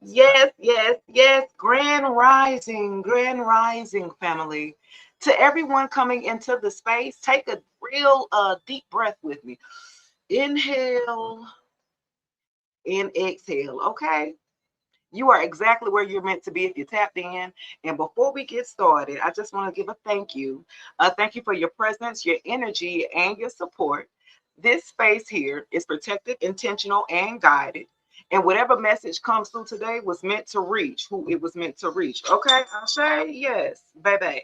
Yes, yes, yes. Grand rising, family. To everyone coming into the space, take a real deep breath with me. Inhale and exhale, okay? You are exactly where you're meant to be if you tapped in. And before we get started, I just want to give a thank you. Thank you for your presence, your energy, and your support. This space here is protected, intentional, and guided. And whatever message comes through today was meant to reach who it was meant to reach. Okay, Ashay? Yes, baby.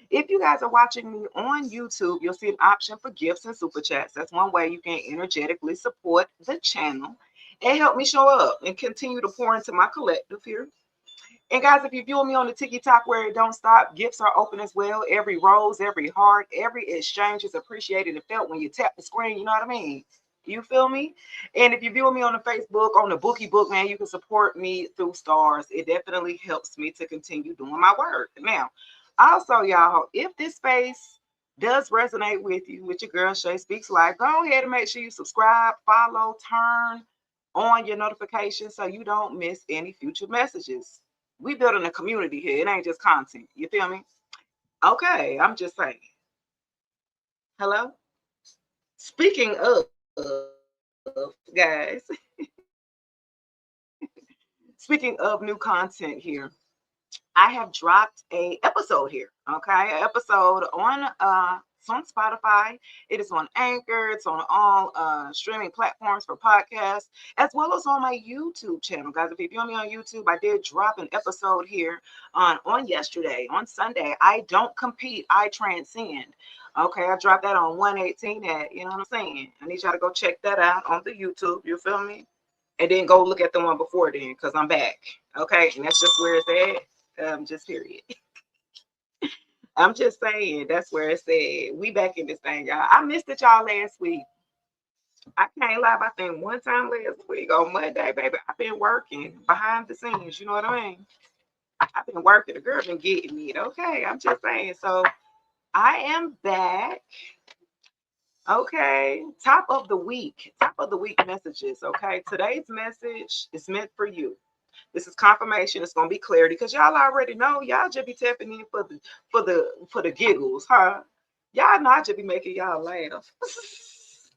If you guys are watching me on YouTube, you'll see an option for gifts and super chats. That's one way you can energetically support the channel and help me show up and continue to pour into my collective here. And guys, if you view me on the TikTok where it don't stop, gifts are open as well. Every rose, every heart, every exchange is appreciated and felt when you tap the screen. You know what I mean? You feel me? And if you view me on the Facebook, on the Bookie Book, man, you can support me through stars. It definitely helps me to continue doing my work. Now, also, y'all, if this space does resonate with you, with your girl Shay Speaks Live, go ahead and make sure you subscribe, follow, turn on your notifications so you don't miss any future messages. We building a community here. It ain't just content. You feel me? Okay, I'm just saying. Hello? Speaking guys, speaking of new content here, I have dropped a episode here. Okay, an episode on it's on Spotify. It is on Anchor. It's on all streaming platforms for podcasts, as well as on my YouTube channel, guys. If you view me on YouTube, I did drop an episode here on yesterday, on Sunday. I don't compete. I transcend. Okay, I dropped that on 118. At you know what I'm saying. I need y'all to go check that out on the YouTube. You feel me? And then go look at the one before then, because I'm back. Okay, and that's just where it's at. Just period. I'm just saying that's where it's at. We back in this thing, y'all. I missed it y'all last week. I can't lie. I think one time last week on Monday, baby, I've been working behind the scenes. You know what I mean? I've been working. The girl been getting it. Okay, I'm just saying. So I am back. Okay, top of the week. Top of the week messages. Okay, today's message is meant for you. This is confirmation. It's gonna be clarity because y'all already know. Y'all just be tapping in for the giggles, huh? Y'all know I just be making y'all laugh.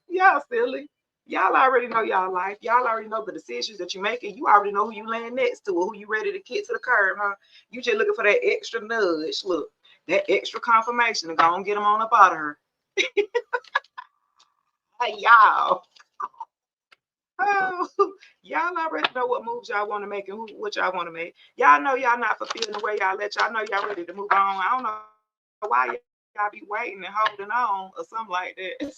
Y'all silly. Y'all already know y'all life. Y'all already know the decisions that you're making. You already know who you laying next to or who you ready to kick to the curb, huh? You just looking for that extra nudge. Look, that extra confirmation to go and get them on up out of her. Hey, y'all. Oh, y'all already know what moves y'all want to make and what y'all want to make. Y'all know y'all not fulfilling the way y'all let y'all know y'all ready to move on. I don't know why y'all be waiting and holding on or something like that.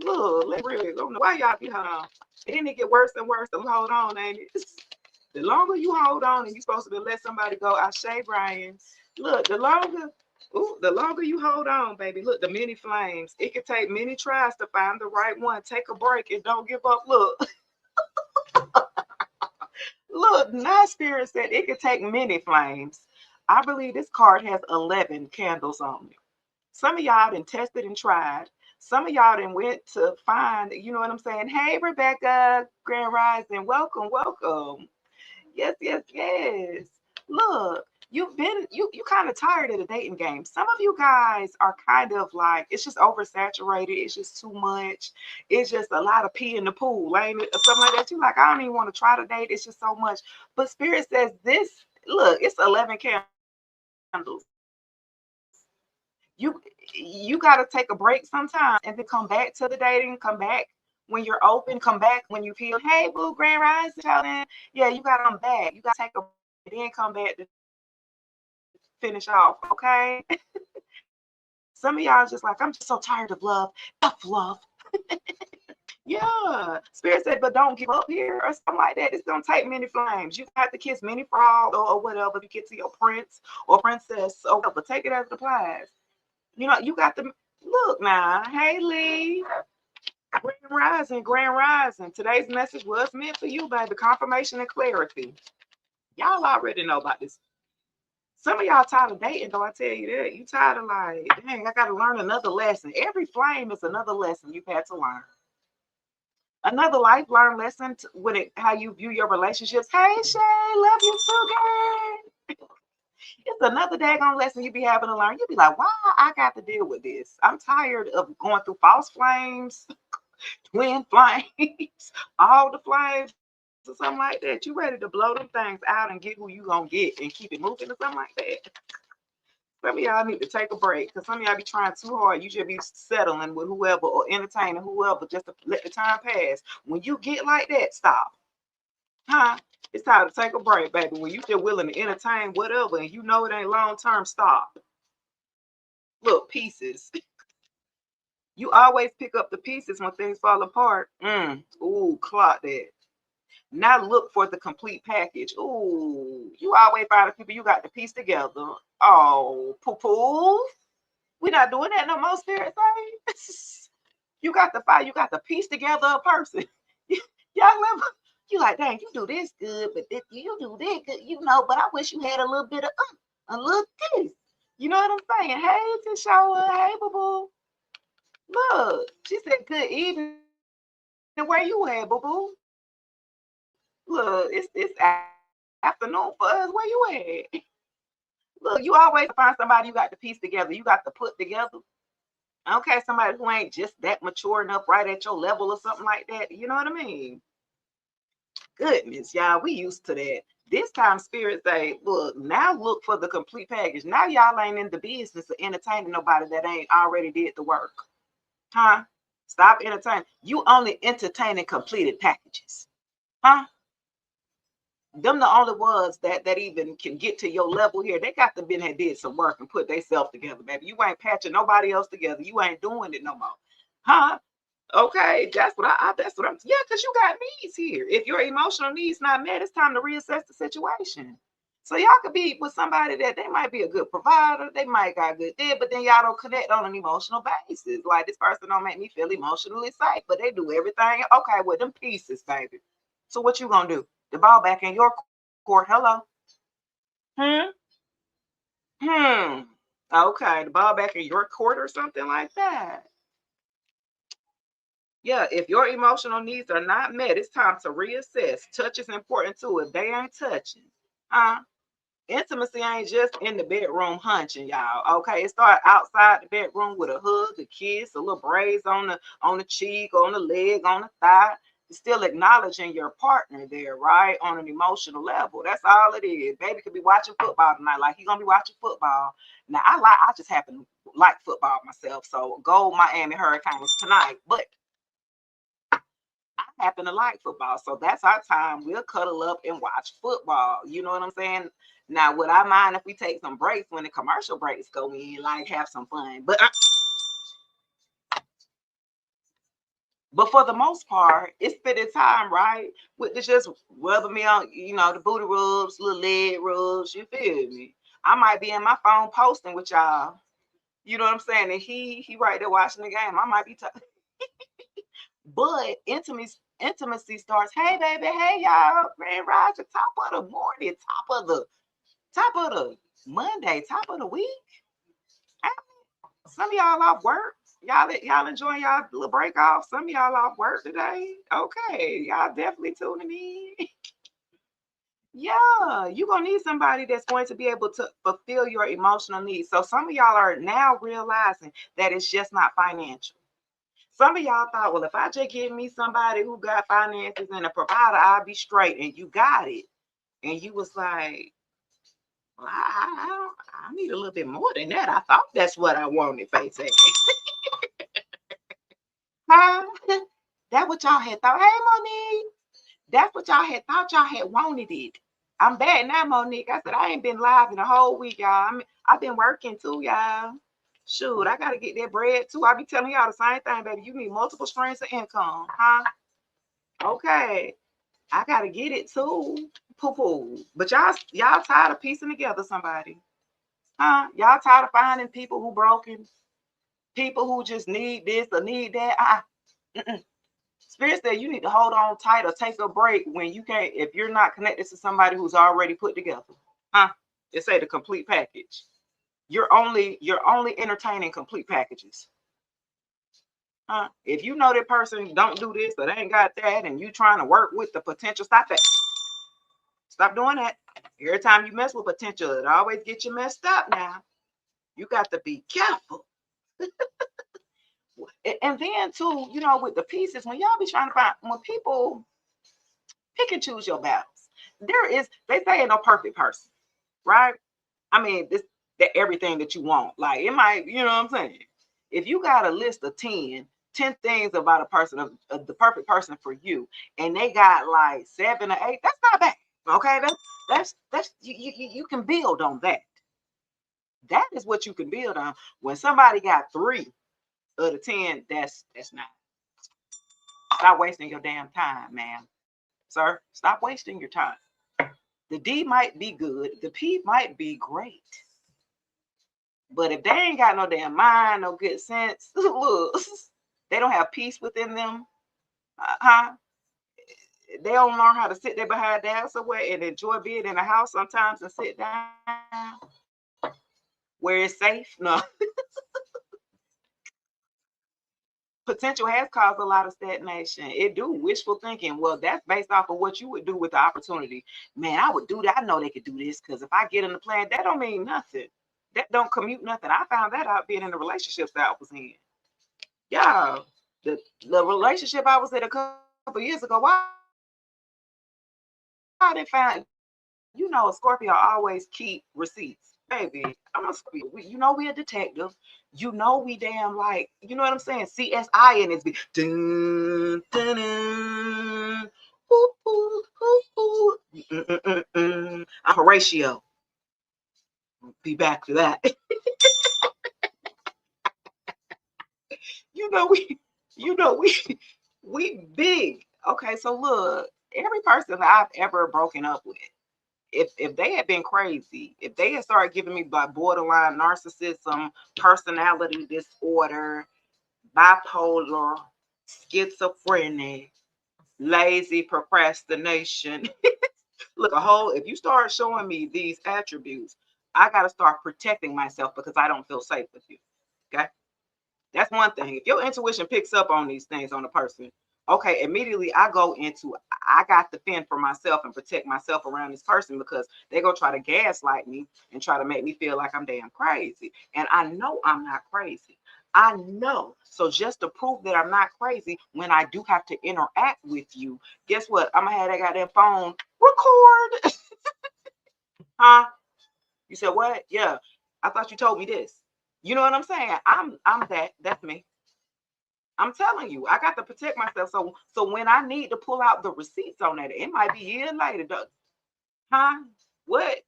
Look, let's be real. I don't know why y'all be holding on. And then it get worse and worse. The longer you hold on, ain't it? The longer you hold on and you supposed to be let somebody go. I say, Brian. Look, the longer you hold on, baby. Look, the many flames. It can take many tries to find the right one. Take a break and don't give up. Look, look. My spirit said it could take many flames. I believe this card has 11 candles on it. Some of y'all done tested and tried. Some of y'all done went to find, you know what I'm saying? Hey, Rebecca, Grand Rising, welcome, welcome. Yes, yes, yes. Look, you kind of tired of the dating game. Some of you guys are kind of like it's just oversaturated. It's just too much. It's just a lot of pee in the pool, ain't it? Or something like that. You like, I don't even want to try to date. It's just so much. But Spirit says this. Look, it's 11 candles. You got to take a break sometimes and then come back to the dating. Come back when you're open. Come back when you feel, hey, boo, Grand Rising, yeah, you got to come back. You got to take a break and then come back to finish off, okay? Some of y'all just like, I'm just so tired of love. Tough love. Yeah. Spirit said, but don't give up here or something like that. It's gonna take many flames. You have to kiss many frogs or whatever if you get to your prince or princess or whatever. Take it as it applies. You know, you got to look now. Hey Lee. Grand Rising, Grand Rising. Today's message was meant for you, baby. Confirmation and clarity. Y'all already know about this. Some of y'all tired of dating, though. I tell you that. You tired of like, dang, I got to learn another lesson. Every flame is another lesson you've had to learn. Another life learned lesson with it, how you view your relationships. Hey Shay, love you too, girl. It's another daggone lesson you be having to learn. You be like, why I got to deal with this? I'm tired of going through false flames, twin flames, all the flames, or something like that. You ready to blow them things out and get who you gonna get and keep it moving or something like that. Some of y'all need to take a break because some of y'all be trying too hard. You should be settling with whoever or entertaining whoever just to let the time pass. When you get like that, stop. Huh? It's time to take a break, baby. When you still willing to entertain whatever and you know it ain't long term, stop. Look, pieces. You always pick up the pieces when things fall apart. Ooh, clock that. Now look for the complete package. Ooh, you always find the people you got to piece together. Oh, poo-poo. We're not doing that no more, spirit say. You got to find, you got to piece together a person. Y'all remember? You like, dang, you do this good, but this, you do that good, you know, but I wish you had a little bit of a little this. You know what I'm saying? Hey, Tishawa, hey, boo-boo. Look, she said, good evening. Where you at, boo-boo? Look, it's afternoon for us. Where you at? Look, you always find somebody you got to piece together. You got to put together. Okay, somebody who ain't just that mature enough, right at your level or something like that. You know what I mean? Goodness, y'all, we used to that. This time, Spirit say, look, now look for the complete package. Now y'all ain't in the business of entertaining nobody that ain't already did the work. Huh? Stop entertaining. You only entertaining completed packages. Huh? Them the only ones that even can get to your level here. They got to been had did some work and put themselves together, baby. You ain't patching nobody else together. You ain't doing it no more. Huh? Okay, that's what I'm yeah, because you got needs here. If your emotional needs not met, it's time to reassess the situation. So y'all could be with somebody that they might be a good provider, they might got good there, but then y'all don't connect on an emotional basis. Like this person don't make me feel emotionally safe, but they do everything okay with them pieces, baby. So what you gonna do? The ball back in your court. Hello. Hmm. Hmm. Okay, the ball back in your court or something like that. Yeah, if your emotional needs are not met, it's time to reassess. Touch is important too. If they ain't touching, huh? Intimacy ain't just in the bedroom hunching, y'all. Okay, it start outside the bedroom with a hug, a kiss, a little braids on the cheek, on the leg, on the thigh. It's still acknowledging your partner there, right? On an emotional level. That's all it is. Baby could be watching football tonight, like he gonna be watching football. Now I just happen to like football myself, so go Miami Hurricanes tonight. But I happen to like football, so that's our time. We'll cuddle up and watch football. You know what I'm saying? Now, would I mind if we take some breaks when the commercial breaks go in, like have some fun? But for the most part, it's spending time, right? With the just rubbing me on, you know, the booty rubs, little leg rubs. You feel me? I might be in my phone posting with y'all. You know what I'm saying? And he right there watching the game. I might be but intimacy starts. Hey, baby. Hey, y'all. Grand Roger. Top of the morning. Top of the Monday. Top of the week. Some of y'all off work. Y'all enjoying y'all little break off. Some of y'all off work today. Okay, y'all definitely tuning in. Yeah, you're gonna need somebody that's going to be able to fulfill your emotional needs. So some of y'all are now realizing that it's just not financial. Some of y'all thought, well, if I just give me somebody who got finances and a provider, I'll be straight. And you got it. And you was like, well, I need a little bit more than that. I thought that's what I wanted, face ass. Huh? That what y'all had thought. Hey, Monique. That's what y'all had thought y'all had wanted it. I'm back now, Monique. I said I ain't been live in a whole week, y'all. I've been working too, y'all. Shoot, I gotta get that bread too. I be telling y'all the same thing, baby. You need multiple streams of income, huh? Okay. I gotta get it too. Poo-poo. But y'all tired of piecing together somebody. Huh? Y'all tired of finding people who broken, people who just need this or need that. Spirit said you need to hold on tight or take a break when you can't, if you're not connected to somebody who's already put together. Huh? It say the complete package. You're only entertaining complete packages. If you know that person don't do this or they ain't got that, and you trying to work with the potential, stop that. Stop doing that. Every time you mess with potential, it always gets you messed up now. You got to be careful. And then too, with the pieces, when y'all be trying to find, when people pick and choose your battles, they say ain't no perfect person, right? I mean, that everything that you want, like it might, you know what I'm saying? If you got a list of 10 things about a person of the perfect person for you, and they got like 7 or 8, that's not bad. Okay, that's you can build on that. That is what you can build on. When somebody got 3 of the 10, that's not. Stop wasting your damn time, ma'am. Sir, stop wasting your time. The D might be good, the P might be great. But if they ain't got no damn mind, no good sense, look, they don't have peace within them, they don't learn how to sit there behind the house away and enjoy being in the house sometimes and sit down where it's safe. No. Potential has caused a lot of stagnation. It do wishful thinking. Well, that's based off of what you would do with the opportunity. Man, I would do that. I know they could do this because if I get in the plan, that don't mean nothing. That don't commute nothing. I found that out being in the relationships that I was in. Yeah, the relationship I was in a couple years ago. Why they find a Scorpio always keep receipts, baby. I'm a Scorpio. We a detective. We damn like, you know what I'm saying? CSI in this. Dun, dun, dun. Ooh, ooh, ooh, ooh. I'm Horatio. Be back to that. you know we, you know we big. Okay, so look, every person that I've ever broken up with, if they had been crazy, if they had started giving me like borderline narcissism, personality disorder, bipolar, schizophrenic, lazy procrastination, look, if you start showing me these attributes, I got to start protecting myself because I don't feel safe with you. Okay. That's one thing. If your intuition picks up on these things on a person, okay, immediately I go into, I got to fend for myself and protect myself around this person because they're going to try to gaslight me and try to make me feel like I'm damn crazy. And I know I'm not crazy. I know. So just to prove that I'm not crazy, when I do have to interact with you, guess what? I'm going to have that goddamn phone record. Huh? You said what? Yeah. I thought you told me this. You know what I'm saying? I'm that's me. I'm telling you, I got to protect myself. So when I need to pull out the receipts on that, it might be years later. Huh? What?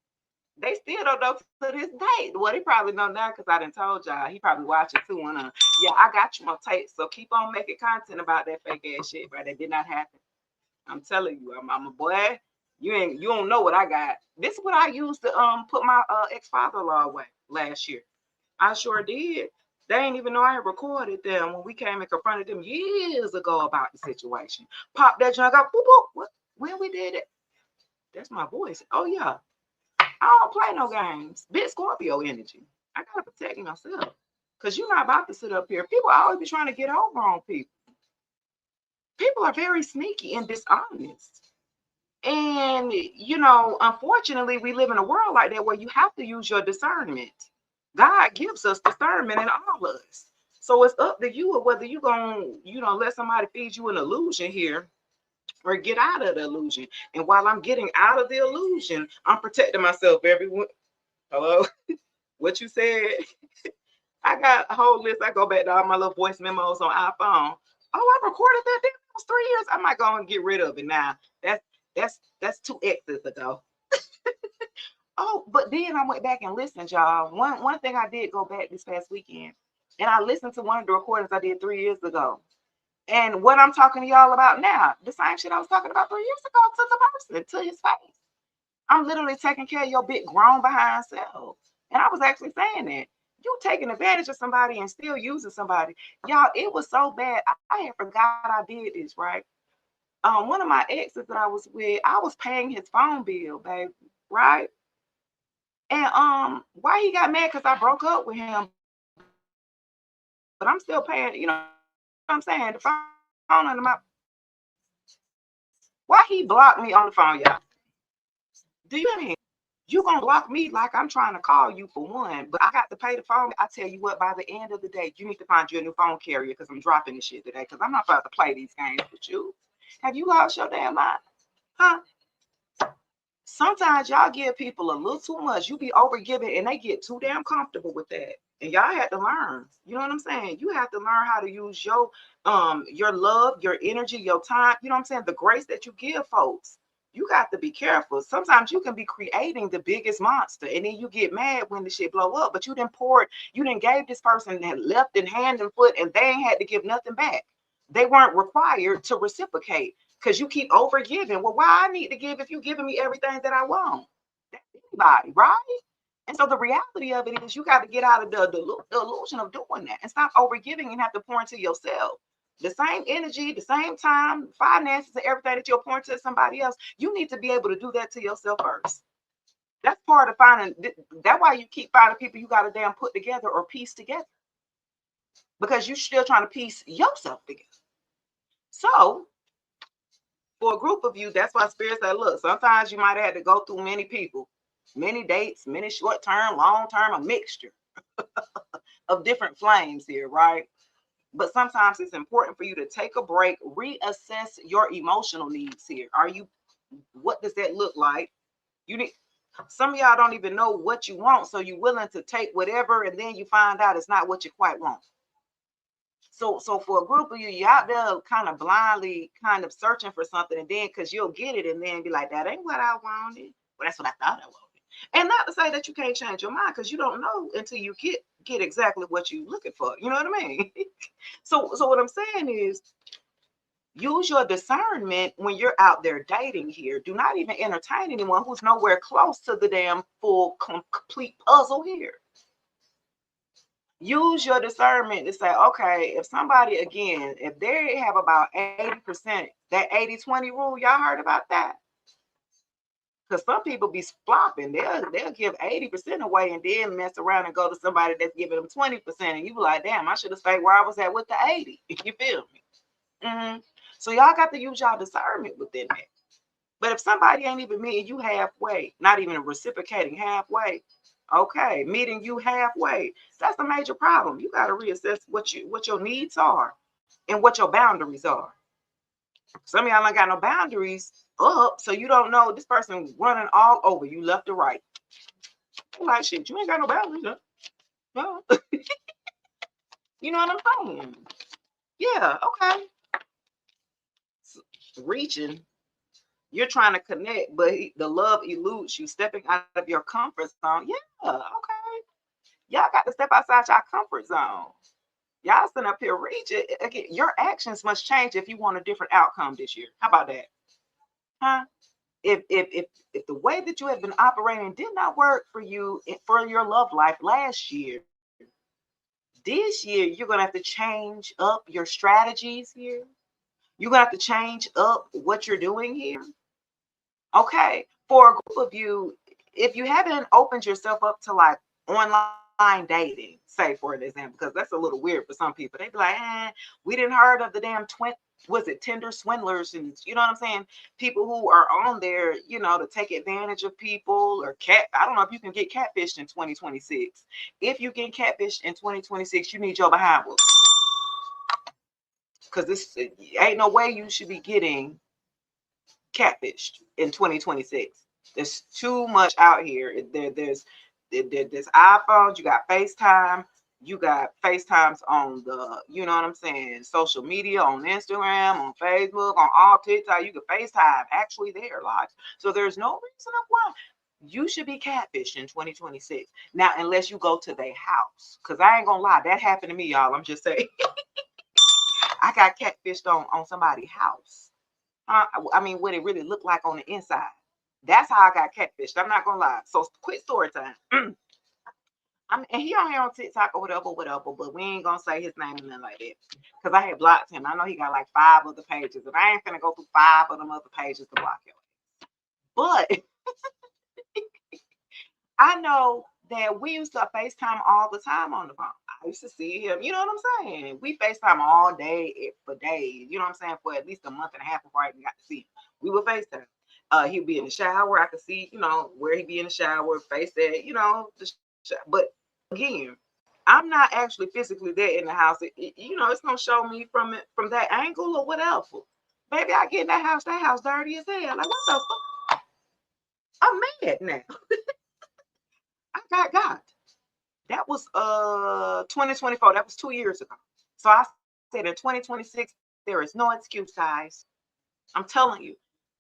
They still don't know to this day. Well, they probably know now because I done told y'all. He probably watching too. Yeah, I got you on tape. So keep on making content about that fake ass shit, right? That did not happen. I'm telling you, I'm a boy. You don't know what I got. This is what I used to put my ex-father-in-law away last year. I sure did. They ain't even know I had recorded them when we came and confronted them years ago about the situation. Pop that junk up. Boop, boop. What? When we did it? That's my voice. Oh yeah. I don't play no games. Big Scorpio energy. I gotta protect myself. Cause you're not about to sit up here. People always be trying to get over on people. People are very sneaky and dishonest. And unfortunately, we live in a world like that where you have to use your discernment. God gives us discernment in all of us. So it's up to you whether you're gonna, let somebody feed you an illusion here or get out of the illusion. And while I'm getting out of the illusion, I'm protecting myself. Everyone, hello, what you said? I got a whole list. I go back to all my little voice memos on iPhone. Oh, I recorded that. That was 3 years. I might go and get rid of it now. That's 2 X's ago. Oh, but then I went back and listened, y'all. One thing I did go back this past weekend, and I listened to one of the recordings I did 3 years ago. And what I'm talking to y'all about now, the same shit I was talking about 3 years ago to the person, to his face. I'm literally taking care of your big grown behind self. And I was actually saying that. You taking advantage of somebody and still using somebody. Y'all, it was so bad. I had forgot I did this, right? One of my exes that I was with, I was paying his phone bill, baby, right? And why he got mad because I broke up with him, but I'm still paying, I'm saying? The phone on the mouth. Why he blocked me on the phone, y'all? Do you hear me? You gonna block me like I'm trying to call you for one, but I got to pay the phone. I tell you what, by the end of the day, you need to find you a new phone carrier because I'm dropping this shit today because I'm not about to play these games with you. Have you lost your damn mind? Huh? Sometimes y'all give people a little too much. You be over giving and they get too damn comfortable with that. And y'all had to learn. You know what I'm saying? You have to learn how to use your love, your energy, your time. You know what I'm saying? The grace that you give folks. You got to be careful. Sometimes you can be creating the biggest monster, and then you get mad when the shit blow up. But you didn't pour it. You didn't gave this person that left in hand and foot, and they ain't had to give nothing back. They weren't required to reciprocate because you keep over giving. Well, why I need to give if you're giving me everything that I want? That's anybody, right? And so the reality of it is you got to get out of the illusion of doing that and stop over giving and have to pour into yourself. The same energy, the same time, finances, and everything that you're pouring to somebody else, you need to be able to do that to yourself first. That's part of finding. That's why you keep finding people you got to damn put together or piece together because you're still trying to piece yourself together. So for a group of you, that's why Spirit said, look, sometimes you might have had to go through many people, many dates, many short term, long term, a mixture of different flames here, right? But sometimes it's important for you to take a break, reassess your emotional needs here. What does that look like? You need, some of y'all don't even know what you want, so you're willing to take whatever, and then you find out it's not what you quite want. So for a group of you out there kind of blindly kind of searching for something, and then because you'll get it and then be like, that ain't what I wanted. Well, that's what I thought I wanted. And not to say that you can't change your mind, because you don't know until you get exactly what you're looking for. You know what I mean? So what I'm saying is use your discernment when you're out there dating here. Do not even entertain anyone who's nowhere close to the damn full complete puzzle here. Use your discernment to say, okay, if somebody, again, if they have about 80%, that 80-20 rule, y'all heard about that? Because some people be flopping. They'll give 80% away and then mess around and go to somebody that's giving them 20%. And you be like, damn, I should have stayed where I was at with the 80. You feel me? Mm-hmm. So y'all got to use y'all discernment within that. But if somebody ain't even meeting you halfway, not even reciprocating halfway, okay, meeting you halfway, that's a major problem. You got to reassess what your needs are and what your boundaries are. Some of y'all ain't got no boundaries up, so you don't know this person running all over you left or right. I'm like, shit, you ain't got no boundaries, huh? No. You know what I'm saying? Yeah, okay. Reaching, you're trying to connect, but the love eludes you, stepping out of your comfort zone. Yeah, okay. Y'all got to step outside your comfort zone. Y'all sitting up here reaching. Again, your actions must change if you want a different outcome this year. How about that? Huh? If the way that you have been operating did not work for you for your love life last year, this year you're gonna have to change up your strategies here. You're gonna have to change up what you're doing here. Okay, for a group of you, if you haven't opened yourself up to like online dating, say for an example, because that's a little weird for some people. They be like, we didn't heard of the damn was it Tinder swindlers, and you know what I'm saying? People who are on there, you know, to take advantage of people or cat. I don't know if you can get catfished in 2026. If you get catfished in 2026, you need your behind whooped. Because this ain't no way you should be getting catfished in 2026. There's too much out here. There's iPhones, you got FaceTime, you got FaceTimes on the, you know what I'm saying, social media, on Instagram, on Facebook, on all TikTok. You can FaceTime actually there live. So there's no reason of why you should be catfished in 2026. Now, unless you go to their house. Because I ain't gonna lie, that happened to me, y'all. I'm just saying. I got catfished on somebody's house. I mean, what it really looked like on the inside. That's how I got catfished. I'm not gonna lie. So quick story time. And he on here on TikTok or whatever, but we ain't gonna say his name and nothing like that. Because I had blocked him. I know he got like 5 other pages, and I ain't gonna go through 5 of them other pages to block him. But I know that we used to FaceTime all the time on the phone. I used to see him, you know what I'm saying? We FaceTime all day for days, you know what I'm saying, for at least a month and a half before I even got to see him. We would FaceTime. He'd be in the shower. I could see, you know, where he'd be in the shower, face that, you know, but again, I'm not actually physically there in the house. You know, it's gonna show me from that angle or whatever. Baby, I get in that house dirty as hell. Like, what the fuck? I'm mad now. I got God. That was 2024. That was 2 years ago. So I said in 2026, there is no excuse, guys. I'm telling you.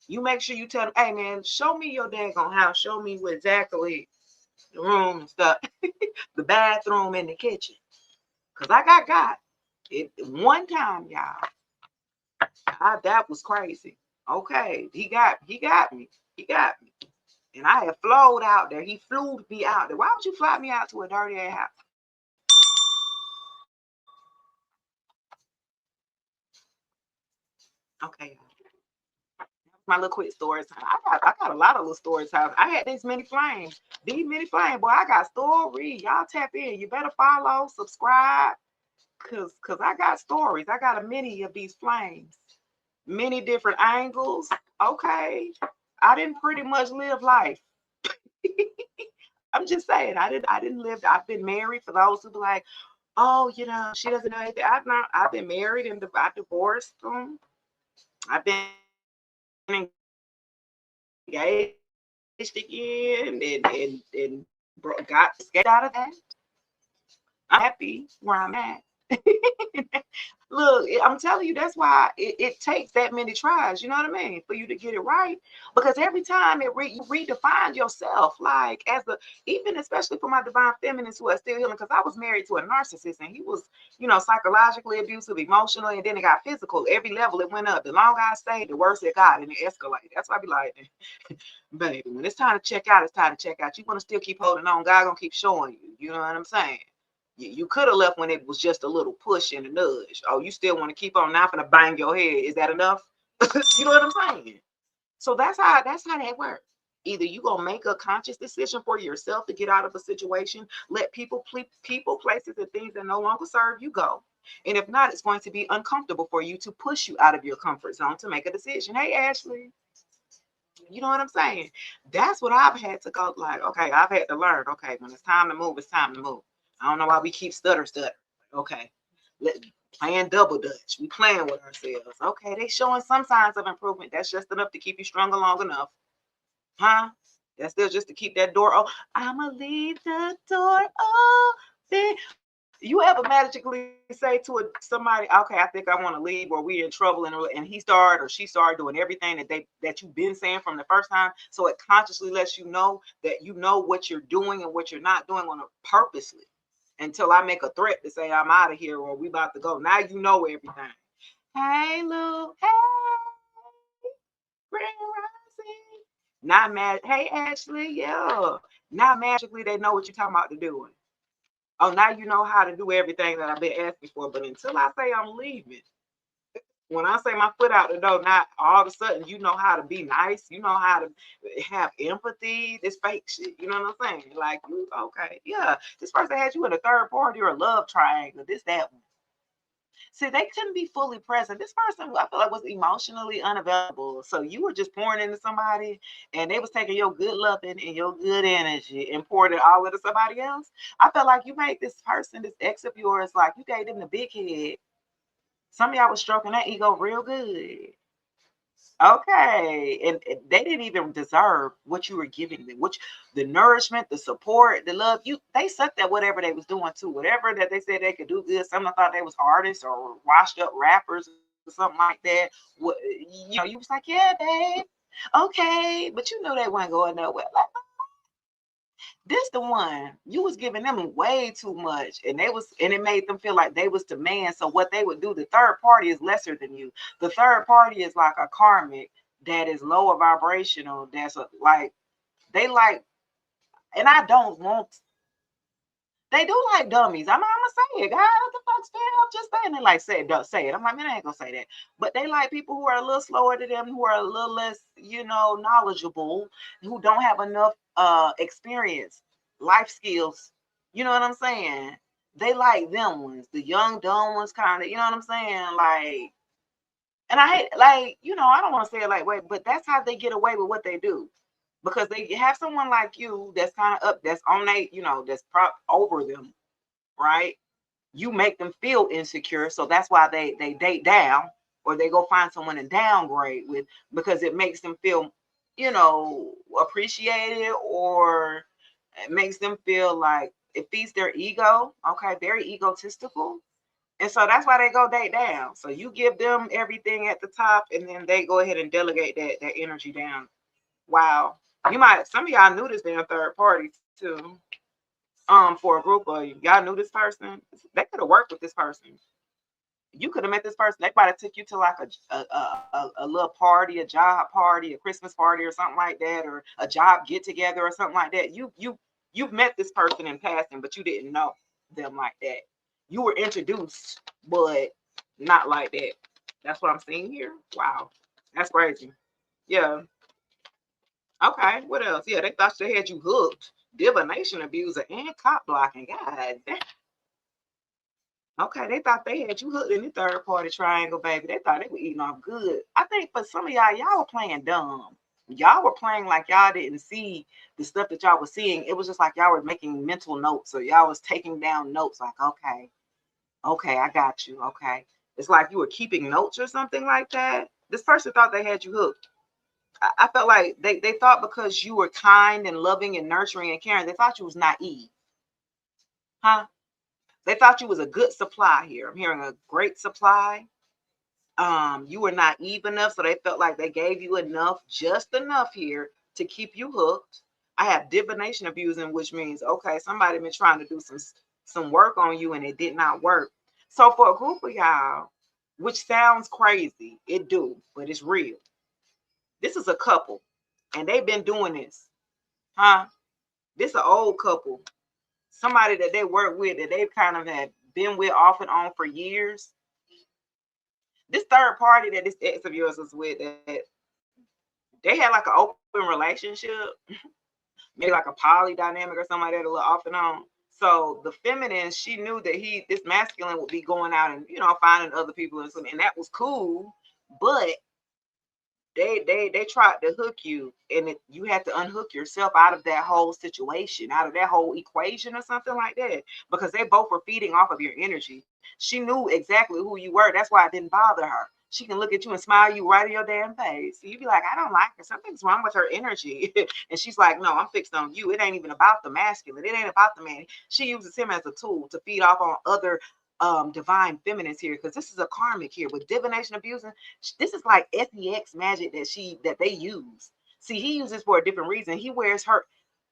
You make sure you tell them, hey man, show me your daggone house. Show me what exactly the room and stuff, the bathroom and the kitchen. Cause I got God. It one time, y'all. That was crazy. Okay, he got me. He got me. And I had flowed out there. He flew me out there. Why would you fly me out to a dirty ass house? Okay, my little quick story time. I got a lot of little story times. I had these many flames. These many flames, boy. I got story. Y'all tap in. You better follow, subscribe, cause I got stories. I got a many of these flames, many different angles. Okay, I didn't pretty much live life. I'm just saying, I didn't live. I've been married. For those who be like, oh, you know, she doesn't know anything. I've been married and I divorced them. I've been engaged again and got scared out of that. I'm happy where I'm at. Look, I'm telling you, that's why it takes that many tries, you know what I mean, for you to get it right. Because every time you redefine yourself, like as a, even especially for my divine feminines who are still healing, because I was married to a narcissist and he was, you know, psychologically abusive, emotionally, and then it got physical. Every level it went up. The longer I stayed, the worse it got and it escalated. That's why I be like, baby, when it's time to check out, it's time to check out. You want to still keep holding on. God gonna keep showing you. You know what I'm saying? You could have left when it was just a little push and a nudge. Oh, you still want to keep on now finna bang your head. Is that enough? You know what I'm saying? So that's how that works. Either you gonna make a conscious decision for yourself to get out of a situation, let people, places, and things that no longer serve you go. And if not, it's going to be uncomfortable for you to push you out of your comfort zone to make a decision. Hey, Ashley, you know what I'm saying? That's what I've had to go like, okay, I've had to learn. Okay, when it's time to move, it's time to move. I don't know why we keep stutter. Okay. Playing double dutch. We playing with ourselves. Okay, they showing some signs of improvement. That's just enough to keep you stronger long enough. Huh? That's still just to keep that door open. I'ma leave the door open. You ever magically say to somebody, okay, I think I want to leave, or we're in trouble, and he started or she started doing everything that you've been saying from the first time, so it consciously lets you know that you know what you're doing and what you're not doing on a purposely, until I make a threat to say I'm out of here or we about to go. Now you know everything. Hey, Lou. Hey, Grand Rising. Not mad. Hey, Ashley. Yeah. Not magically they know what you're talking about to doing. Oh, now you know how to do everything that I've been asking for. But until I say I'm leaving, when I say my foot out the door, not all of a sudden you know how to be nice. You know how to have empathy. This fake shit. You know what I'm saying? Like, okay, yeah. This person had you in a third party or a love triangle. This, that one. See, they couldn't be fully present. This person, I feel like, was emotionally unavailable. So you were just pouring into somebody, and they was taking your good loving and your good energy and poured it all into somebody else. I felt like you made this person, this ex of yours, like you gave them the big head. Some of y'all was stroking that ego real good. Okay, and they didn't even deserve what you were giving them, which the nourishment, the support, the love. They sucked at whatever they was doing too, whatever that they said they could do good. Some of them thought they was artists or washed up rappers or something like that. What, you was like, yeah, babe, okay, but you know they weren't going nowhere. Like, this the one you was giving them way too much, and it made them feel like they was the man. So what they would do, the third party is lesser than you. The third party is like a karmic that is lower vibrational. That's like they like, and I don't want. They do like dummies. I'm gonna say it. God, what the fuck's fair? I'm just saying it. Like, say it, don't say it. I'm like, man, I ain't gonna say that. But they like people who are a little slower to them, who are a little less, knowledgeable, who don't have enough experience. life skills. You know what I'm saying? They like them ones, the young, dumb ones, kind of. You know what I'm saying? Like, and I hate, like, I don't want to say it like, wait, but that's how they get away with what they do, because they have someone like you that's kind of up, that's on they, that's prop over them, right? You make them feel insecure, so that's why they date down, or they go find someone to downgrade with, because it makes them feel, appreciated, or it makes them feel like it feeds their ego. Okay, very egotistical. And so that's why they go date down. So you give them everything at the top, and then they go ahead and delegate that energy down. Wow. Some of y'all knew this damn third party too. For a group of you. Y'all knew this person. They could have worked with this person. You could have met this person. They might have took you to like a little party, a job party, a Christmas party, or something like that, or a job get together, or something like that. You've met this person in passing, but you didn't know them like that. You were introduced, but not like that. That's what I'm seeing here. Wow, that's crazy. Yeah. Okay. What else? Yeah, they thought they had you hooked. Divination abuser and cop blocking. God damn. Okay, they thought they had you hooked in the third party triangle, baby. They thought they were eating off good. I think for some of y'all were playing dumb. Y'all were playing like y'all didn't see the stuff that y'all was seeing. It was just like y'all were making mental notes, or y'all was taking down notes like, okay, I got you. Okay. It's like you were keeping notes or something like that. This person thought they had you hooked. I felt like they thought because you were kind and loving and nurturing and caring, they thought you was naive. Huh? They thought you was a good supply here. I'm hearing a great supply. You were naive enough, so they felt like they gave you enough, just enough here to keep you hooked. I have divination abusing, which means, okay, somebody been trying to do some work on you and it did not work. So for a group of y'all, which sounds crazy, it do, but it's real. This is a couple, and they've been doing this, huh? This an old couple, somebody that they work with, that they've kind of had been with off and on for years. This third party that this ex of yours was with, that they had like an open relationship, maybe like a poly dynamic or something like that, a little off and on. So the feminine, she knew that this masculine would be going out and finding other people and that was cool, but they tried to hook you, and you had to unhook yourself out of that whole situation, out of that whole equation or something like that, because they both were feeding off of your energy. She knew exactly who you were. That's why it didn't bother her. She can look at you and smile you right in your damn face. So you'd be like, I don't like her. Something's wrong with her energy. And she's like, no, I'm fixed on you. It ain't even about the masculine. It ain't about the man. She uses him as a tool to feed off on other divine feminines here, because this is a karmic here with divination abusing. This is like sex magic that they use. See, he uses for a different reason. He wears her.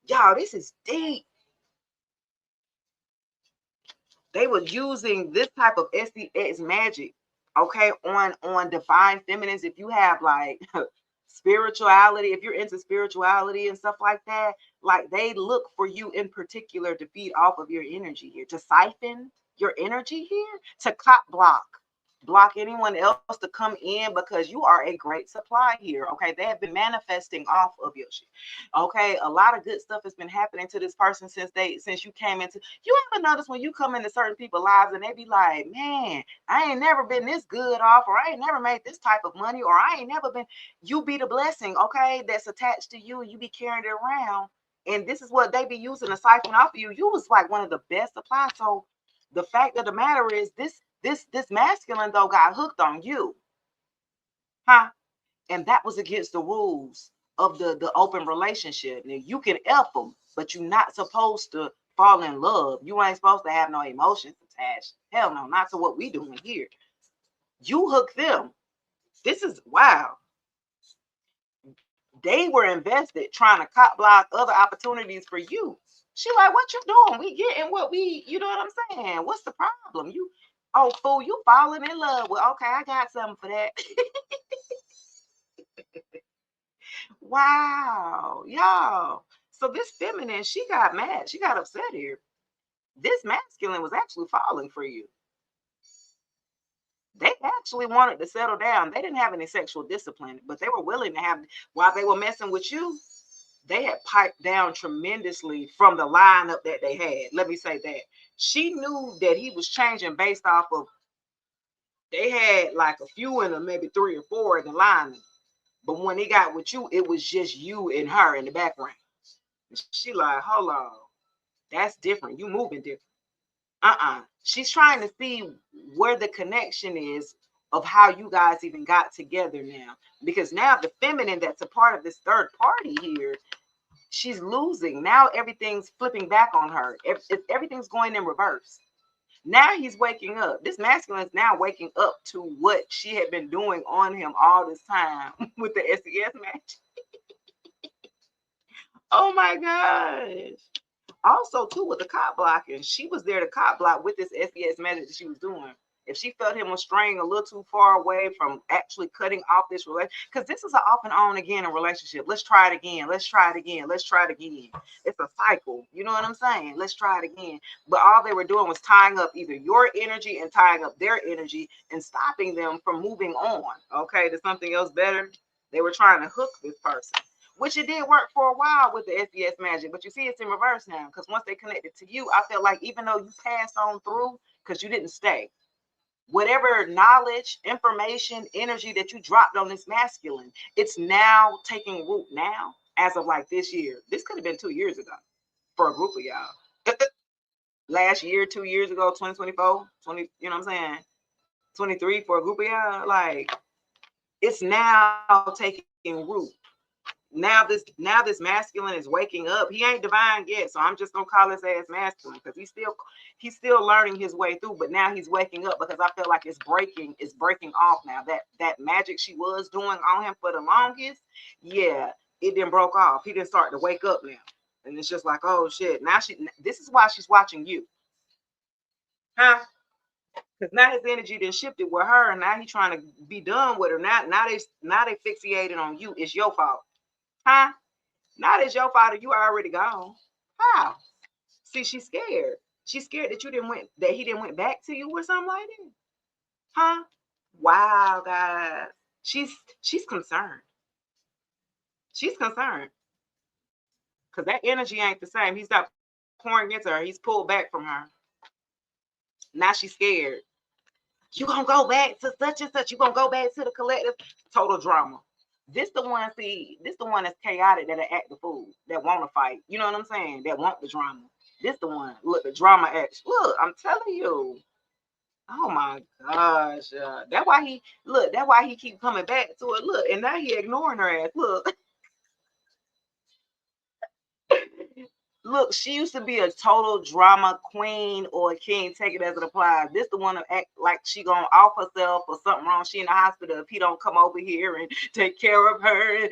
Y'all, this is deep. They were using this type of sex magic, okay, on divine feminines. If you have like spirituality, if you're into spirituality and stuff like that, like they look for you in particular to feed off of your energy here, to siphon your energy here, to cop block anyone else to come in, because you are a great supply here. Okay, they have been manifesting off of your shit. Okay, a lot of good stuff has been happening to this person since you came into. You ever notice when you come into certain people's lives and they be like, man, I ain't never been this good off, or I ain't never made this type of money, or I ain't never been. You be the blessing, okay, that's attached to you, and you be carrying it around. And this is what they be using to siphon off of you. You was like one of the best supplies. So the fact of the matter is, this masculine though got hooked on you, huh? And that was against the rules of the open relationship. Now you can F them, but you're not supposed to fall in love. You ain't supposed to have no emotions attached. Hell no, not to what we doing here. You hook them. This is wow. They were invested trying to cop block other opportunities for you. She like, what you doing? We getting what we, you know what I'm saying? What's the problem? You, oh fool, you falling in love. Well, okay, I got something for that. Wow, y'all. So this feminine, she got mad. She got upset here. This masculine was actually falling for you. They actually wanted to settle down. They didn't have any sexual discipline, but they were willing to have, while they were messing with you, they had piped down tremendously from the lineup that they had. Let me say that. She knew that he was changing based off of, they had like a few in them, maybe 3 or 4 in the lineup. But when he got with you, it was just you and her in the background. And she like, hold on, that's different. You moving different. She's trying to see where the connection is of how you guys even got together now. Because now the feminine that's a part of this third party here, she's losing. Now everything's flipping back on her. Everything's going in reverse. Now he's waking up. This masculine is now waking up to what she had been doing on him all this time with the SES match. Oh my gosh. Also, too, with the cop blocking, she was there to cop block with this SES magic that she was doing. If she felt him was straying a little too far away from actually cutting off this relationship, because this is an off and on again in relationship. Let's try it again. Let's try it again. Let's try it again. It's a cycle. You know what I'm saying? Let's try it again. But all they were doing was tying up either your energy and tying up their energy and stopping them from moving on. Okay, to something else better. They were trying to hook this person, which it did work for a while with the SES magic, but you see it's in reverse now, because once they connected to you, I feel like even though you passed on through because you didn't stay, whatever knowledge, information, energy that you dropped on this masculine, it's now taking root now as of like this year. This could have been 2 years ago for a group of y'all. Last year, 2 years ago, 2024, 20, you know what I'm saying? 23 for a group of y'all. Like, it's now taking root. Now this masculine is waking up. He ain't divine yet, so I'm just gonna call his ass masculine because he's still learning his way through. But now he's waking up because I feel like it's breaking off now. That magic she was doing on him for the longest, yeah, it didn't broke off. He didn't start to wake up now, and it's just like, oh shit. Now this is why she's watching you, huh? Because now his energy then shifted with her, and now he's trying to be done with her. Now they fixated on you. It's your fault. Huh? Not as your father, you already gone. How? See, she's scared. She's scared that he didn't went back to you or something like that. Huh? Wow, guys. She's concerned. She's concerned. Because that energy ain't the same. He's not pouring into her. He's pulled back from her. Now she's scared. You gonna go back to such and such. You gonna go back to the collective. Total drama. This the one that's chaotic, that act the fool, that want to fight. You know what I'm saying? That want the drama. This the one. Look, the drama acts. Look, I'm telling you. Oh my gosh. That's why he keep coming back to it. Look, and now he ignoring her ass. Look. Look, she used to be a total drama queen or king, take it as it applies. This the one that act like she gonna off herself or something wrong. She in the hospital if he don't come over here and take care of her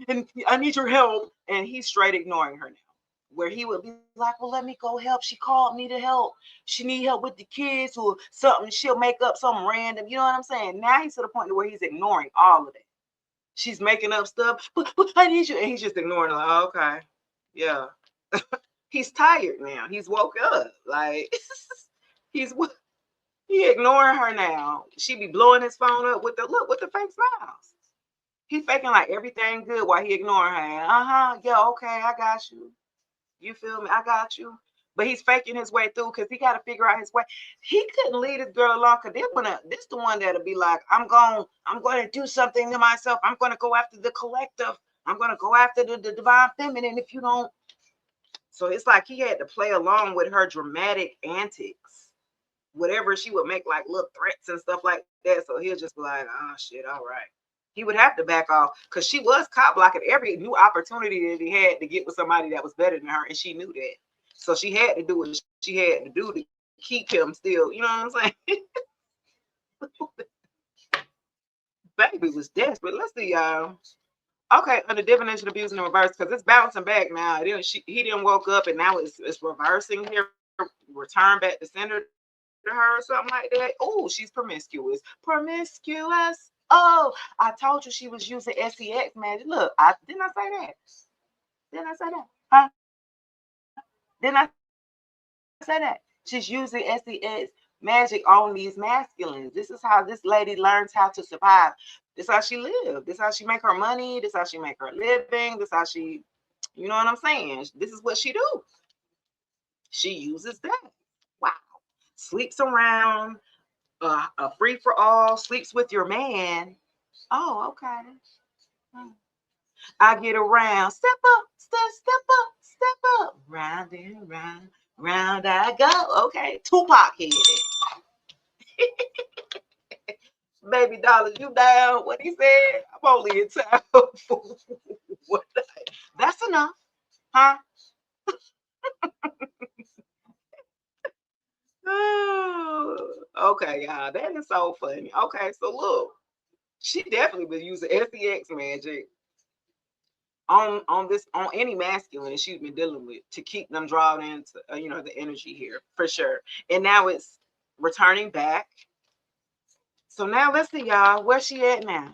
and I need your help. And he's straight ignoring her now. Where he would be like, well, let me go help. She called me to help. She need help with the kids or something. She'll make up something random. You know what I'm saying? Now he's to the point where he's ignoring all of that. She's making up stuff, but I need you. And he's just ignoring like, oh, okay. Yeah. He's tired now. He's woke up. Like he ignoring her now. She be blowing his phone up with the fake smiles. He faking like everything good while he ignoring her. Yeah, okay, I got you. You feel me? I got you. But he's faking his way through because he got to figure out his way. He couldn't leave this girl alone because this the one that'll be like, I'm going to do something to myself. I'm going to go after the collective. I'm going to go after the divine feminine if you don't. So it's like he had to play along with her dramatic antics, whatever she would make like little threats and stuff like that. So he'll just be like, oh shit, all right. He would have to back off because she was cop blocking every new opportunity that he had to get with somebody that was better than her, and she knew that. So she had to do what she had to do to keep him still. You know what I'm saying? Baby was desperate. Let's see, y'all. Okay, under divination, abuse, and reverse, because it's bouncing back now. He didn't woke up, and now it's reversing here. Return back to center to her or something like that. Oh, she's promiscuous. Promiscuous. Oh, I told you she was using SEX magic. Look, didn't I say that? Didn't I say that? Huh? Didn't I say that? She's using SEX magic on these masculines. This is how this lady learns how to survive. This is how she lives. This is how she make her money. This is how she make her living. This is how she You know what I'm saying? This is what she do. She uses that. Wow. Sleeps around, a free for all, sleeps with your man. Oh, okay. Hmm. I get around, step up, step up, step up, round and round, round I go. Okay, Tupac headed. Baby dollar, you down? What he said? I'm only in town for one night. That's enough, huh? Oh, okay, y'all. That is so funny. Okay, so look, she definitely been using sex magic on this on any masculine that she's been dealing with to keep them drawn into the energy here for sure. And now it's returning back. So now let's see, y'all. Where's she at now?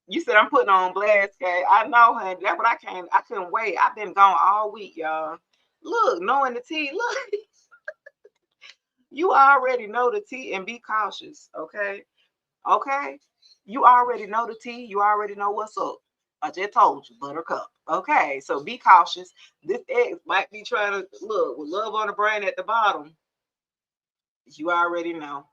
You said I'm putting on blast, okay? I know, honey. That's what I came. I couldn't wait. I've been gone all week, y'all. Look, knowing the tea. Look, you already know the tea and be cautious, okay? Okay? You already know the tea. You already know what's up. I just told you, buttercup. Okay, so be cautious. This ex might be trying to look with love on the brain at the bottom. You already know.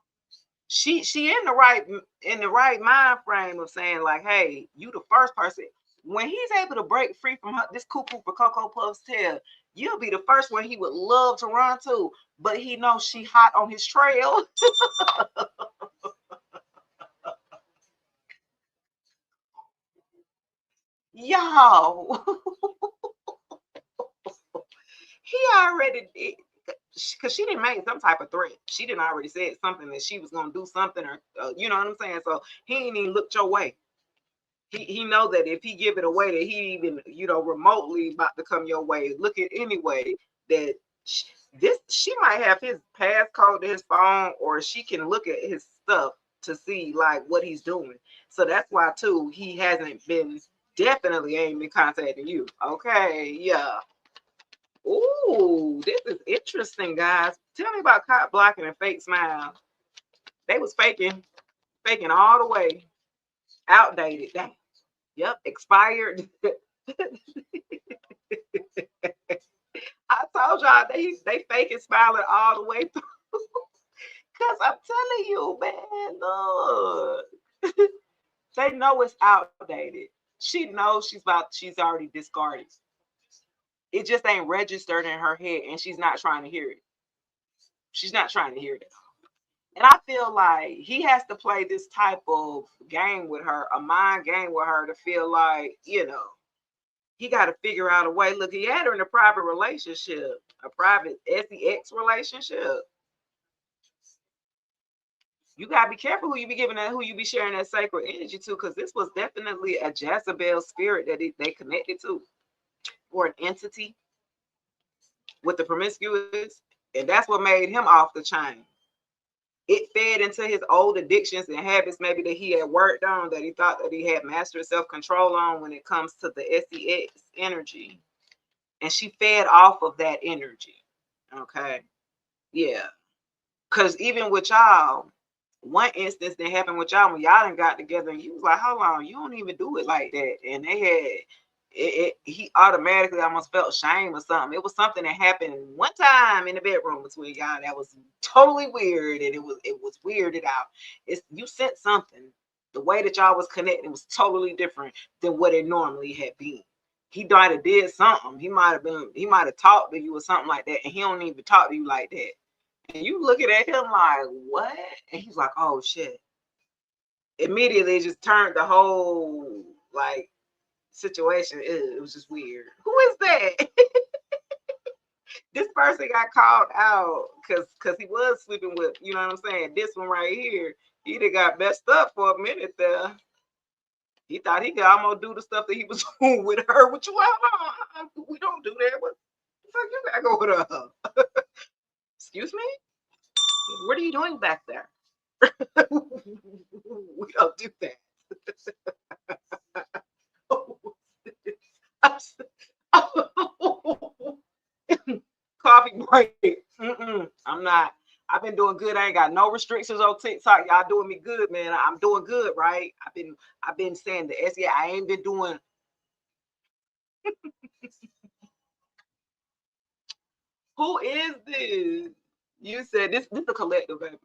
She in the right mind frame of saying like, hey, you the first person. When he's able to break free from this cuckoo for Cocoa Puff's tail, you'll be the first one he would love to run to. But he knows she hot on his trail. Y'all, he already did because she didn't make some type of threat. She didn't already said something that she was gonna do something or you know what I'm saying. So he ain't even looked your way. He know that if he give it away, that he even remotely about to come your way. Look at anyway that she might have his passcode to his phone, or she can look at his stuff to see like what he's doing. So that's why too he hasn't been definitely ain't been contacting you. Okay, yeah. Ooh, this is interesting, guys. Tell me about cop blocking and fake smile. They was faking all the way. Outdated. Dang. Yep, expired. I told y'all they faking smiling all the way through. Cause I'm telling you, man, look. They know it's outdated. She knows she's already discarded. It just ain't registered in her head, and she's not trying to hear it. She's not trying to hear it. And I feel like he has to play this type of game with her, a mind game with her to feel like, he got to figure out a way. Look, he had her in a private relationship, a private sex relationship. You got to be careful who you be giving that, who you be sharing that sacred energy to, because this was definitely a Jezebel spirit that they connected to, or an entity with the promiscuous. And that's what made him off the chain. It fed into his old addictions and habits, maybe that he had worked on, that he thought that he had mastered self-control on when it comes to the sex energy. And she fed off of that energy. Okay. Yeah. Because even with y'all, one instance that happened with y'all when y'all done got together and you was like, hold on, you don't even do it like that. And they had he automatically almost felt shame or something. It was something that happened one time in the bedroom between y'all that was totally weird, and it was weirded out. It's you sent something. The way that y'all was connecting was totally different than what it normally had been. He might have did something. He might have talked to you or something like that, and he don't even talk to you like that. And you looking at him like, what? And he's like, oh shit. Immediately it just turned the whole like situation. It was just weird. Who is that? This person got called out because he was sleeping with, you know what I'm saying? This one right here, he done got messed up for a minute there. He thought he could almost do the stuff that he was doing with her. What you want? We don't do that. What the fuck you got going on? Excuse me? What are you doing back there? We don't do that. Coffee break. I'm not. I've been doing good. I ain't got no restrictions on TikTok. Y'all doing me good, man. I'm doing good, right? I've been saying the SEA. I ain't been doing. Who is this? You said this is a collective, baby.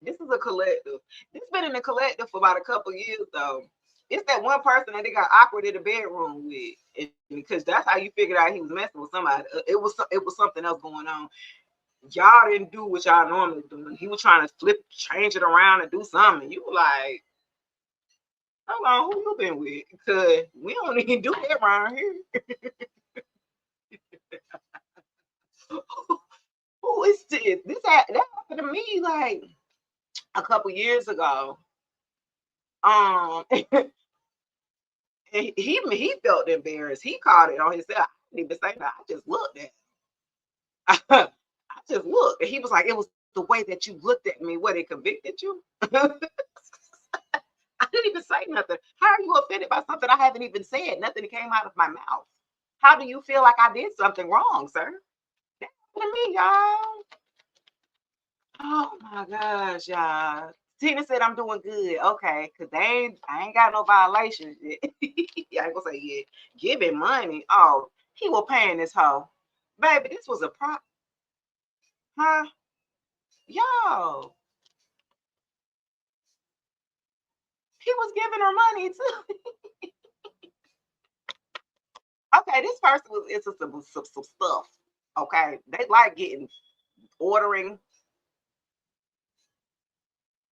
This is a collective. This been in the collective for about a couple years though. It's that one person that they got awkward in the bedroom with, because that's how you figured out he was messing with somebody. It was something else going on. Y'all didn't do what y'all normally do. He was trying to change it around and do something. You were like, hold on, who you been with? Because we don't even do that around here. Who is this? That happened to me like a couple years ago. And he felt embarrassed. He called it on himself. I didn't even say that. I just looked at him. I just looked. And he was like, it was the way that you looked at me. What, it convicted you? I didn't even say nothing. How are you offended by something I haven't even said? Nothing came out of my mouth. How do you feel like I did something wrong, sir? That happened to me, y'all. Oh my gosh, y'all. Tina said I'm doing good. Okay, because I ain't got no violations yet. I ain't gonna say yeah. Giving money. Oh, he was paying this hoe. Baby, this was a prop. Huh? Yo, he was giving her money too. Okay, this person was into some stuff. Okay. They like ordering.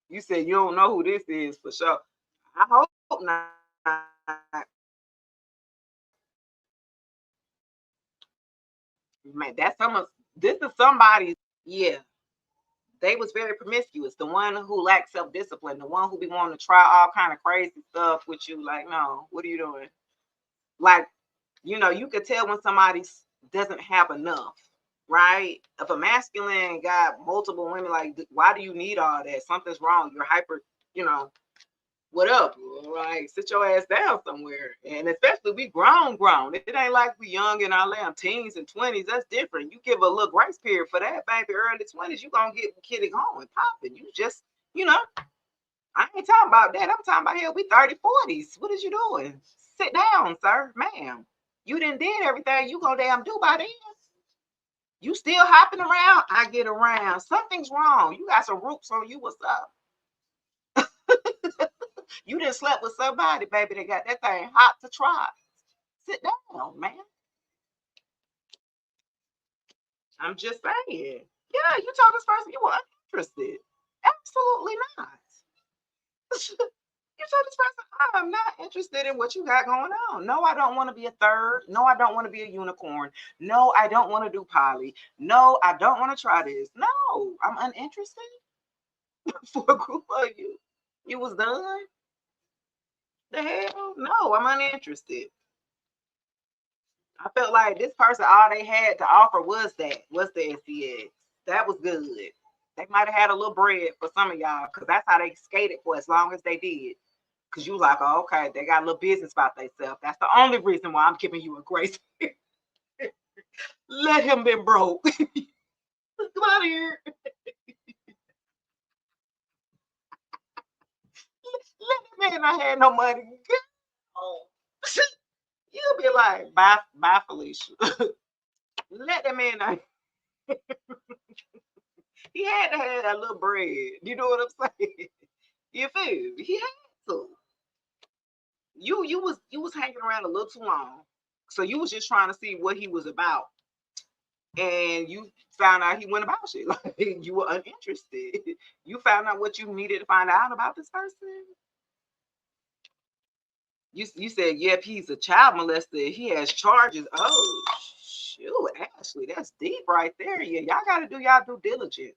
You said you don't know who this is for sure. I hope not. Man, this is somebody. Yeah, they was very promiscuous. The one who lacks self-discipline, the one who be wanting to try all kind of crazy stuff with you. Like, no, what are you doing? Like, you could tell when somebody doesn't have enough, right? If a masculine got multiple women, like, why do you need all that? Something's wrong. You're hyper, you know, what up? Like, sit your ass down somewhere. And especially we grown. It ain't like we young in our lamb teens and 20s. That's different. You give a little grace period for that, baby. Early 20s, you gonna get kidding going, popping. You just, I ain't talking about that. I'm talking about here, we 30, 40s. What is you doing? Sit down, sir, ma'am. You didn't did everything you gonna damn do by then. You still hopping around? I get around. Something's wrong. You got some roots on you. What's up? You didn't slept with somebody, baby, that got that thing hot to try. Sit down, man. I'm just saying. Yeah, you told this person you were uninterested. Absolutely not. You told this person, I'm not interested in what you got going on. No, I don't want to be a third. No, I don't want to be a unicorn. No, I don't want to do poly. No, I don't want to try this. No, I'm uninterested. For a group of you. You was done? The hell? No, I'm uninterested. I felt like this person, all they had to offer was the SCX. That was good. They might have had a little bread for some of y'all, because that's how they skated for as long as they did. Because you was like, oh, okay, they got a little business about themselves. That's the only reason why I'm giving you a grace. Let him been broke. Come out of here. Let the man not had no money. Oh. You'll be like, bye, Felicia. Let that man know. He had to have that little bread. You know what I'm saying? You feel me? He had to. You was hanging around a little too long. So you was just trying to see what he was about. And you found out he went about shit. Like, you were uninterested. You found out what you needed to find out about this person. You said, yep, he's a child molester. He has charges. Oh, shoot, Ashley, that's deep right there. Yeah, y'all got to do y'all due diligence.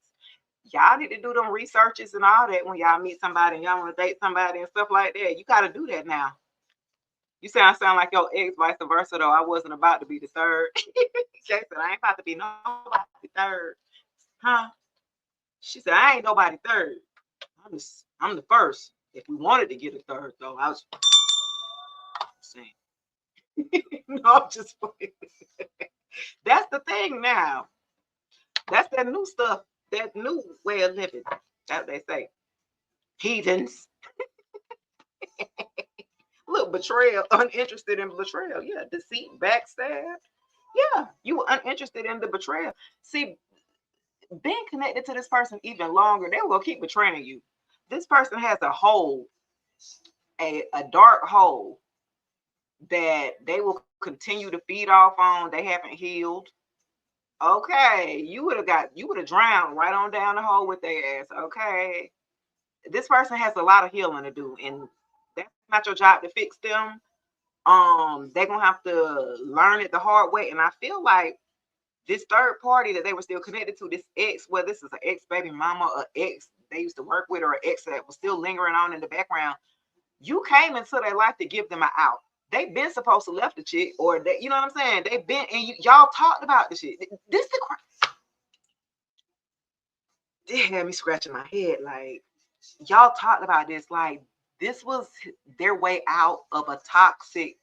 Y'all need to do them researches and all that when y'all meet somebody and y'all want to date somebody and stuff like that. You got to do that now. You say I sound like your ex, vice versa, though. I wasn't about to be the third. She said, I ain't about to be nobody third. Huh? She said, I ain't nobody third. I'm the first. If we wanted to get a third, though, I was saying. No, I'm just playing. That's the thing now. That's that new stuff, that new way of living. That they say. Heathens. Look, betrayal, uninterested in betrayal. Yeah, deceit, backstab. Yeah, you were uninterested in the betrayal. See, being connected to this person even longer, they will keep betraying you. This person has a hole, a dark hole that they will continue to feed off on. They haven't healed. Okay, you would have drowned right on down the hole with their ass. Okay. This person has a lot of healing to do, and that's not your job to fix them. They're gonna have to learn it the hard way. And I feel like this third party that they were still connected to, this ex, whether this is an ex baby mama or ex they used to work with, or an ex that was still lingering on in the background, you came into their life to give them an out. They've been supposed to left the chick, or they, you know what I'm saying? They've been, and y'all talked about the shit. This the it had me scratching my head. Like, y'all talked about this. Like, this was their way out of a toxic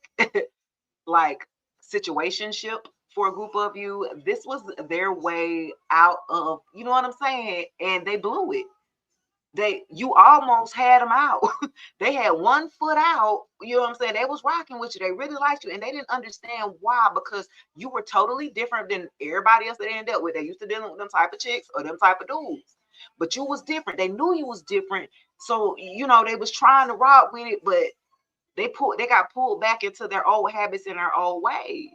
like situationship for a group of you. This was their way out of, you know what I'm saying? And they blew it. You almost had them out. They had one foot out. You know what I'm saying? They was rocking with you. They really liked you, and they didn't understand why, because you were totally different than everybody else that they dealt with. They used to deal with them type of chicks or them type of dudes, but you was different. They knew you was different, so you know they was trying to rock with it, but they got pulled back into their old habits and their old ways.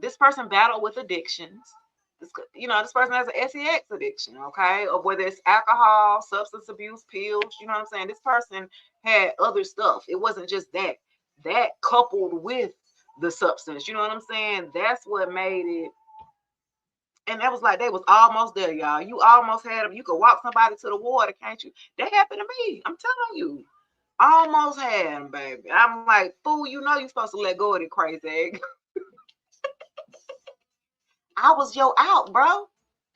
This person battled with addictions. This person has an sex addiction, okay, or whether it's alcohol, substance abuse, pills. You know what I'm saying? This person had other stuff. It wasn't just that coupled with the substance. You know what I'm saying? That's what made it. And that was like they was almost there, y'all. You almost had them. You could walk somebody to the water, can't you? That happened to me. I'm telling you. Almost had them, baby. I'm like, fool, you know you're supposed to let go of the crazy egg. I was your out, bro.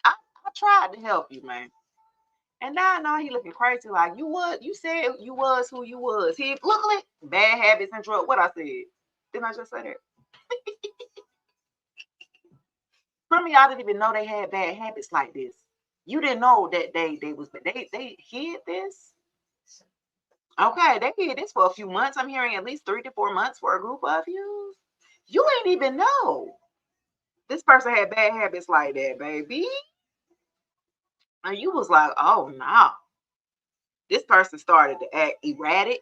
I tried to help you, man. And now I know he looking crazy. Like, you said you was who you was. He look like bad habits and drug. What I said. Didn't I just say that? Some of y'all didn't even know they had bad habits like this. You didn't know that they hid this. Okay, they hid this for a few months. I'm hearing at least 3 to 4 months for a group of you. You ain't even know. This person had bad habits like that, baby. And you was like, oh no. This person started to act erratic.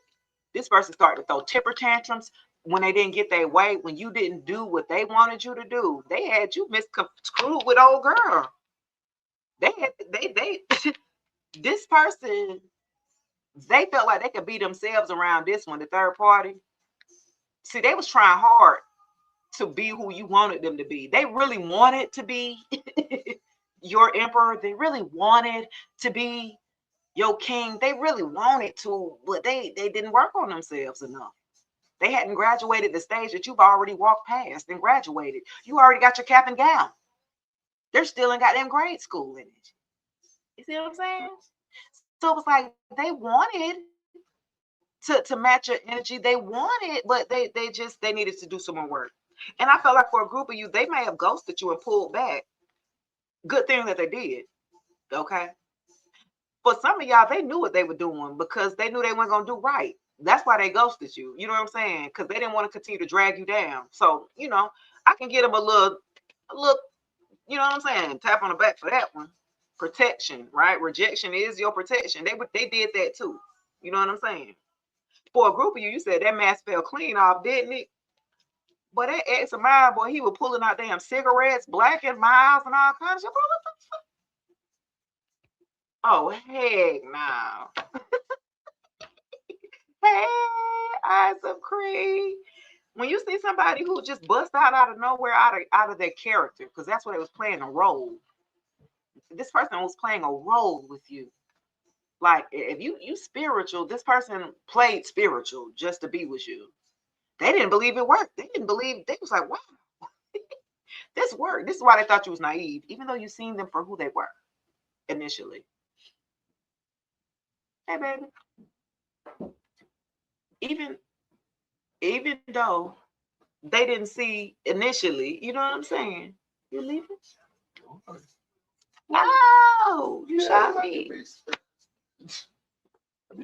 This person started to throw temper tantrums when they didn't get their way, when you didn't do what they wanted you to do. They had you misconstrued with old girl. They this person, they felt like they could be themselves around this one, the third party. See, they was trying hard to be who you wanted them to be. They really wanted to be your emperor. They really wanted to be your king. They really wanted to, but they didn't work on themselves enough. They hadn't graduated the stage that you've already walked past and graduated. You already got your cap and gown. They're still in goddamn grade school in it. You see what I'm saying? So it was like they wanted to match your energy. They wanted, but they needed to do some more work. And I felt like for a group of you, they may have ghosted you and pulled back. Good thing that they did. Okay. For some of y'all, they knew what they were doing because they knew they weren't gonna do right. That's why they ghosted you. You know what I'm saying? Because they didn't want to continue to drag you down. So, I can get them a little, you know what I'm saying? Tap on the back for that one. Protection, right? Rejection is your protection. They did that too. You know what I'm saying? For a group of you, you said that mask fell clean off, didn't it? But that ex of mine, boy, he was pulling out damn cigarettes, Black and Miles, and all kinds of shit. Oh, heck no. Hey, eyes of cream. When you see somebody who just bust out of nowhere, out of their character, because that's what it was playing a role. This person was playing a role with you. Like, if you spiritual, this person played spiritual just to be with you. They didn't believe it worked. They didn't believe. They was like, wow, this worked. This is why they thought you was naive, even though you seen them for who they were initially. Hey, baby. Even even though they didn't see initially, you know what I'm saying? You leaving? No, you shot me.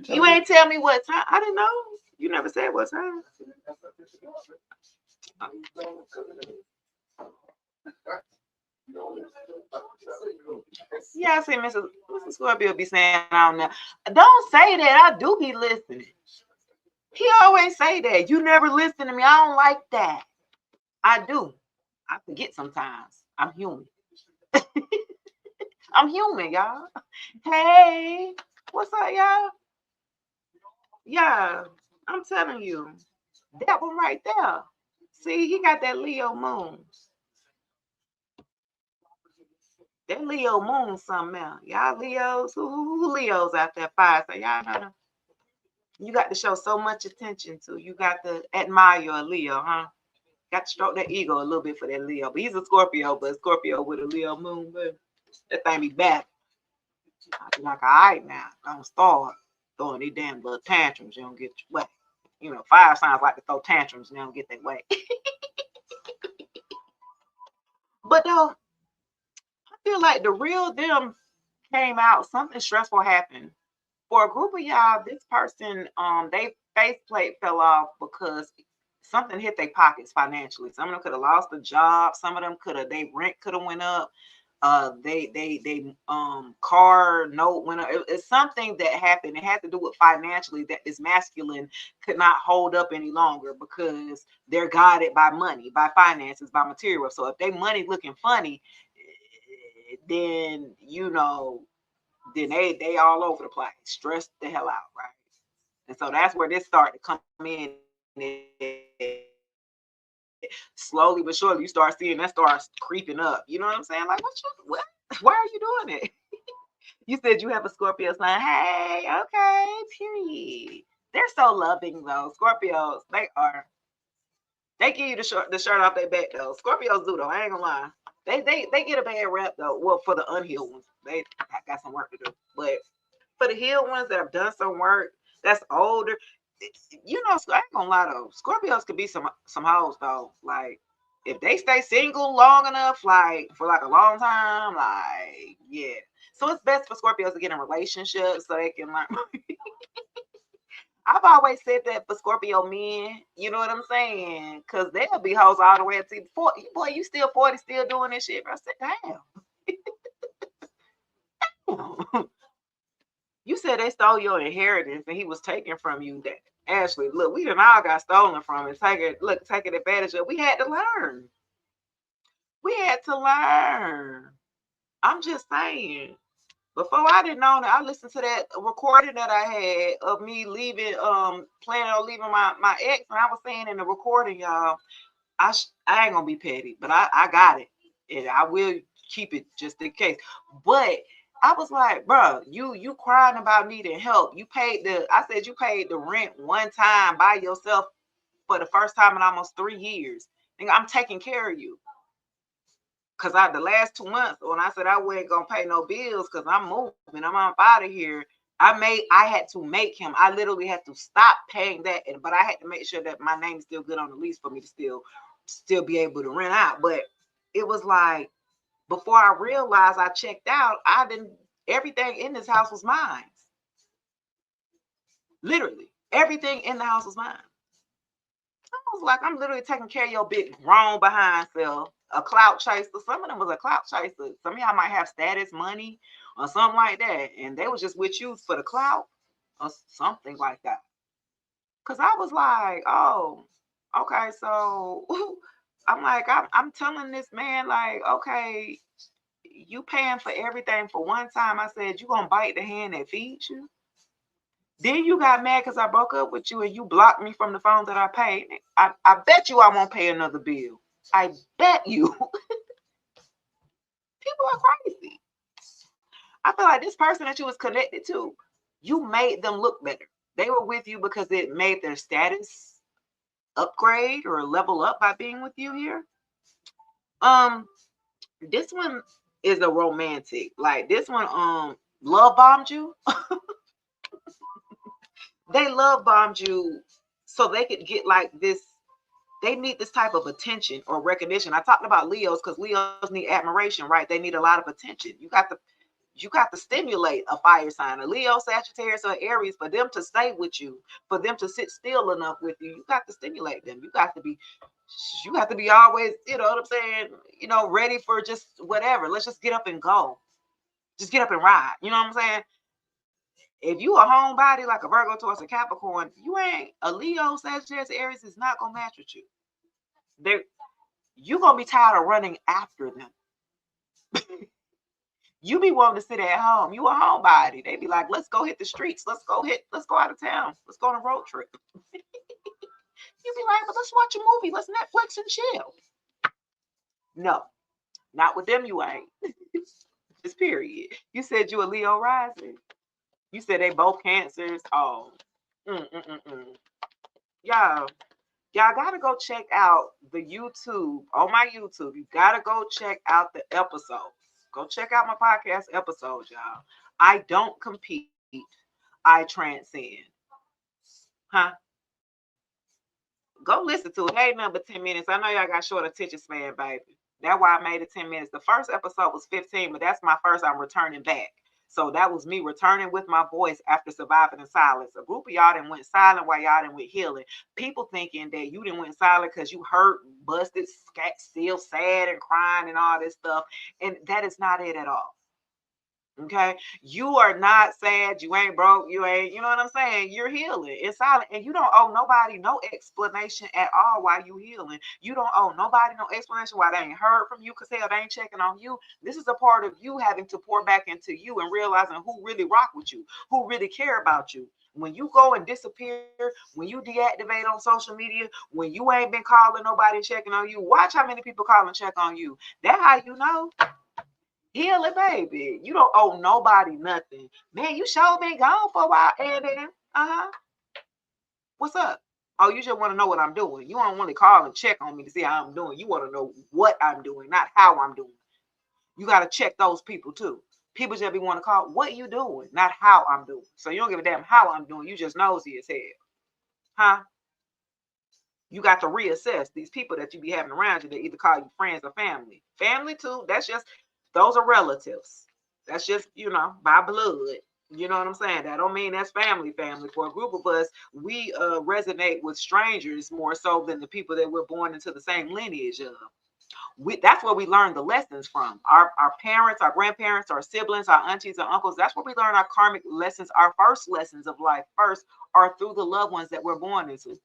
You ain't tell me what time. I didn't know. You never said what time. Yeah, I see Mrs. Scorpio be saying on there. Don't say that. I do be listening. He always say that. You never listen to me. I don't like that. I do. I forget sometimes. I'm human. I'm human, y'all. Hey, what's up, y'all? Yeah, I'm telling you. That one right there. See, he got that Leo moon. That Leo moon something else. Y'all Leos, who Leos out there fire? So y'all know you got to show so much attention to. You got to admire your Leo, huh? Got to stroke that ego a little bit for that Leo. But he's a Scorpio, but Scorpio with a Leo moon, but that thing be back. I be like, all right now, don't start throwing these damn little tantrums. You don't get your way. You know, fire signs like to throw tantrums and they don't get their way. But though, I feel like the real them came out. Something stressful happened for a group of y'all. This person, they faceplate fell off because something hit their pockets financially. Some of them could have lost a job. Some of them could have, they rent could have went up. They car note went up. It's something that happened. It had to do with financially that this masculine could not hold up any longer because they're guided by money, by finances, by material. So if they money looking funny, then you know, then they all over the place, stressed the hell out, right? And so that's where this started to come in. Slowly but surely, you start seeing that starts creeping up. You know what I'm saying? Like, what? Why are you doing it? You said you have a Scorpio sign. Hey, okay, period. They're so loving though. Scorpios, they are. They give you the shirt off their back though. Scorpios do though. I ain't gonna lie. They get a bad rep though. Well, for the unhealed ones, they got some work to do. But for the healed ones that have done some work, that's older. You know, I ain't gonna lie though. Scorpios could be some hoes though. Like if they stay single long enough, like for like a long time, like yeah. So it's best for Scorpios to get in relationships so they can learn. I've always said that for Scorpio men, you know what I'm saying? Because they'll be hoes all the way up to 40. Boy, you still 40, still doing this shit. I said, damn. You said they stole your inheritance and he was taken from you. That Ashley, look, we done all got stolen from and taking advantage of. We had to learn. We had to learn. I'm just saying. Before I didn't know that, I listened to that recording that I had of me leaving, planning on leaving my ex, and I was saying in the recording, y'all, I ain't gonna be petty, but I got it, and I will keep it just in case. But I was like, bro, you crying about needing help. I said you paid the rent one time by yourself for the first time in almost 3 years. And I'm taking care of you. Cause the last 2 months when I said I wasn't gonna pay no bills because I'm moving, I'm out of here. I had to make him. I literally had to stop paying that, but I had to make sure that my name is still good on the lease for me to still be able to rent out. But it was like before I realized I checked out, everything in this house was mine. Literally, everything in the house was mine. I was like, I'm literally taking care of your big grown behind self, a clout chaser. Some of them was a clout chaser. Some of y'all might have status, money, or something like that, and they was just with you for the clout or something like that. Cause I was like, oh, okay, so I'm like, I'm telling this man, like, okay, you paying for everything for one time. I said, you gonna bite the hand that feeds you? Then you got mad because I broke up with you and you blocked me from the phone that I paid. I bet you I won't pay another bill. I bet you. People are crazy. I feel like this person that you was connected to, you made them look better. They were with you because it made their status upgrade or level up by being with you here. This one is a romantic. Like this one, love bombed you. They love bombed you so they could get like this. They need this type of attention or recognition. I talked about Leos because Leos need admiration, right? They need a lot of attention. You got to stimulate a fire sign, a Leo, Sagittarius, or Aries, for them to stay with you, for them to sit still enough with you. You got to stimulate them. You got to be always, you know what I'm saying, ready for just whatever. Let's just get up and go. Just get up and ride. You know what I'm saying? If you a homebody like a Virgo, Taurus, a Capricorn, you ain't a Leo, Sagittarius, Aries is not gonna match with you. You gonna be tired of running after them. You be wanting to sit at home. You a homebody. They be like, let's go hit the streets. Let's go out of town. Let's go on a road trip. You be like, but let's watch a movie. Let's Netflix and chill. No, not with them. You ain't. Just period. You said you a Leo rising. You said they both Cancers. Oh, y'all gotta go check out the YouTube on my YouTube. You gotta go check out the episodes. Go check out my podcast episodes, y'all. I don't compete. I transcend. Huh? Go listen to it. Hey, number 10 minutes. I know y'all got short attention span, baby. That's why I made it 10 minutes. The first episode was 15, but that's my first. I'm returning back. So that was me returning with my voice after surviving in silence. A group of y'all done went silent while y'all done went healing. People thinking that you didn't went silent because you hurt, busted, still sad and crying and all this stuff. And that is not it at all. Okay, you are not sad, you ain't broke, you ain't, you know what I'm saying? You're healing. It's silent, and you don't owe nobody no explanation at all while you healing. You don't owe nobody no explanation why they ain't heard from you, because hell, they ain't checking on you. This is a part of you having to pour back into you and realizing who really rock with you, who really care about you. When you go and disappear, when you deactivate on social media, when you ain't been calling nobody checking on you, watch how many people call and check on you. That's how you know. Heal it, baby. You don't owe nobody nothing. Man, you sure been gone for a while. And then, what's up? Oh, you just want to know what I'm doing. You don't want to call and check on me to see how I'm doing. You want to know what I'm doing, not how I'm doing. You got to check those people too. People just be want to call, what you doing, not how I'm doing. So you don't give a damn how I'm doing. You just nosy as hell. Huh? You got to reassess these people that you be having around you that either call you friends or family. Family too, those are relatives. That's just, by blood. You know what I'm saying? That don't mean that's family. For a group of us, we resonate with strangers more so than the people that we're born into the same lineage of. That's where we learn the lessons from. Our parents, our grandparents, our siblings, our aunties, our uncles. That's where we learn our karmic lessons. Our first lessons of life first are through the loved ones that we're born into.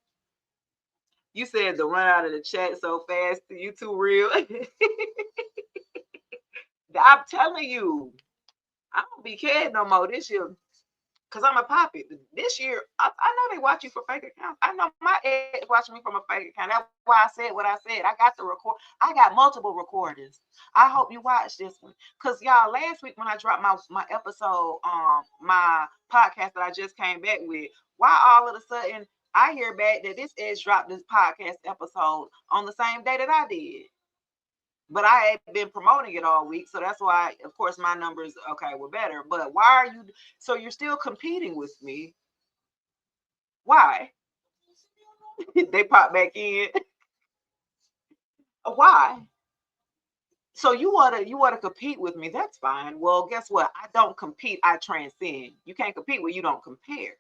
You said to run out of the chat so fast. You too real. I'm telling you, I don't be caring no more this year because I'm a poppy. This year, I know they watch you for fake accounts. I know my ex watching me from a fake account. That's why I said what I said. I got the record. I got multiple recordings. I hope you watch this one. Because y'all, last week when I dropped my episode, my podcast that I just came back with, why all of a sudden I hear back that this edge dropped this podcast episode on the same day that I did. But I had been promoting it all week, so that's why, of course, my numbers were better. But why are you? So you're still competing with me? Why? They pop back in. Why? So you wanna compete with me? That's fine. Well, guess what? I don't compete. I transcend. You can't compete when you don't compare.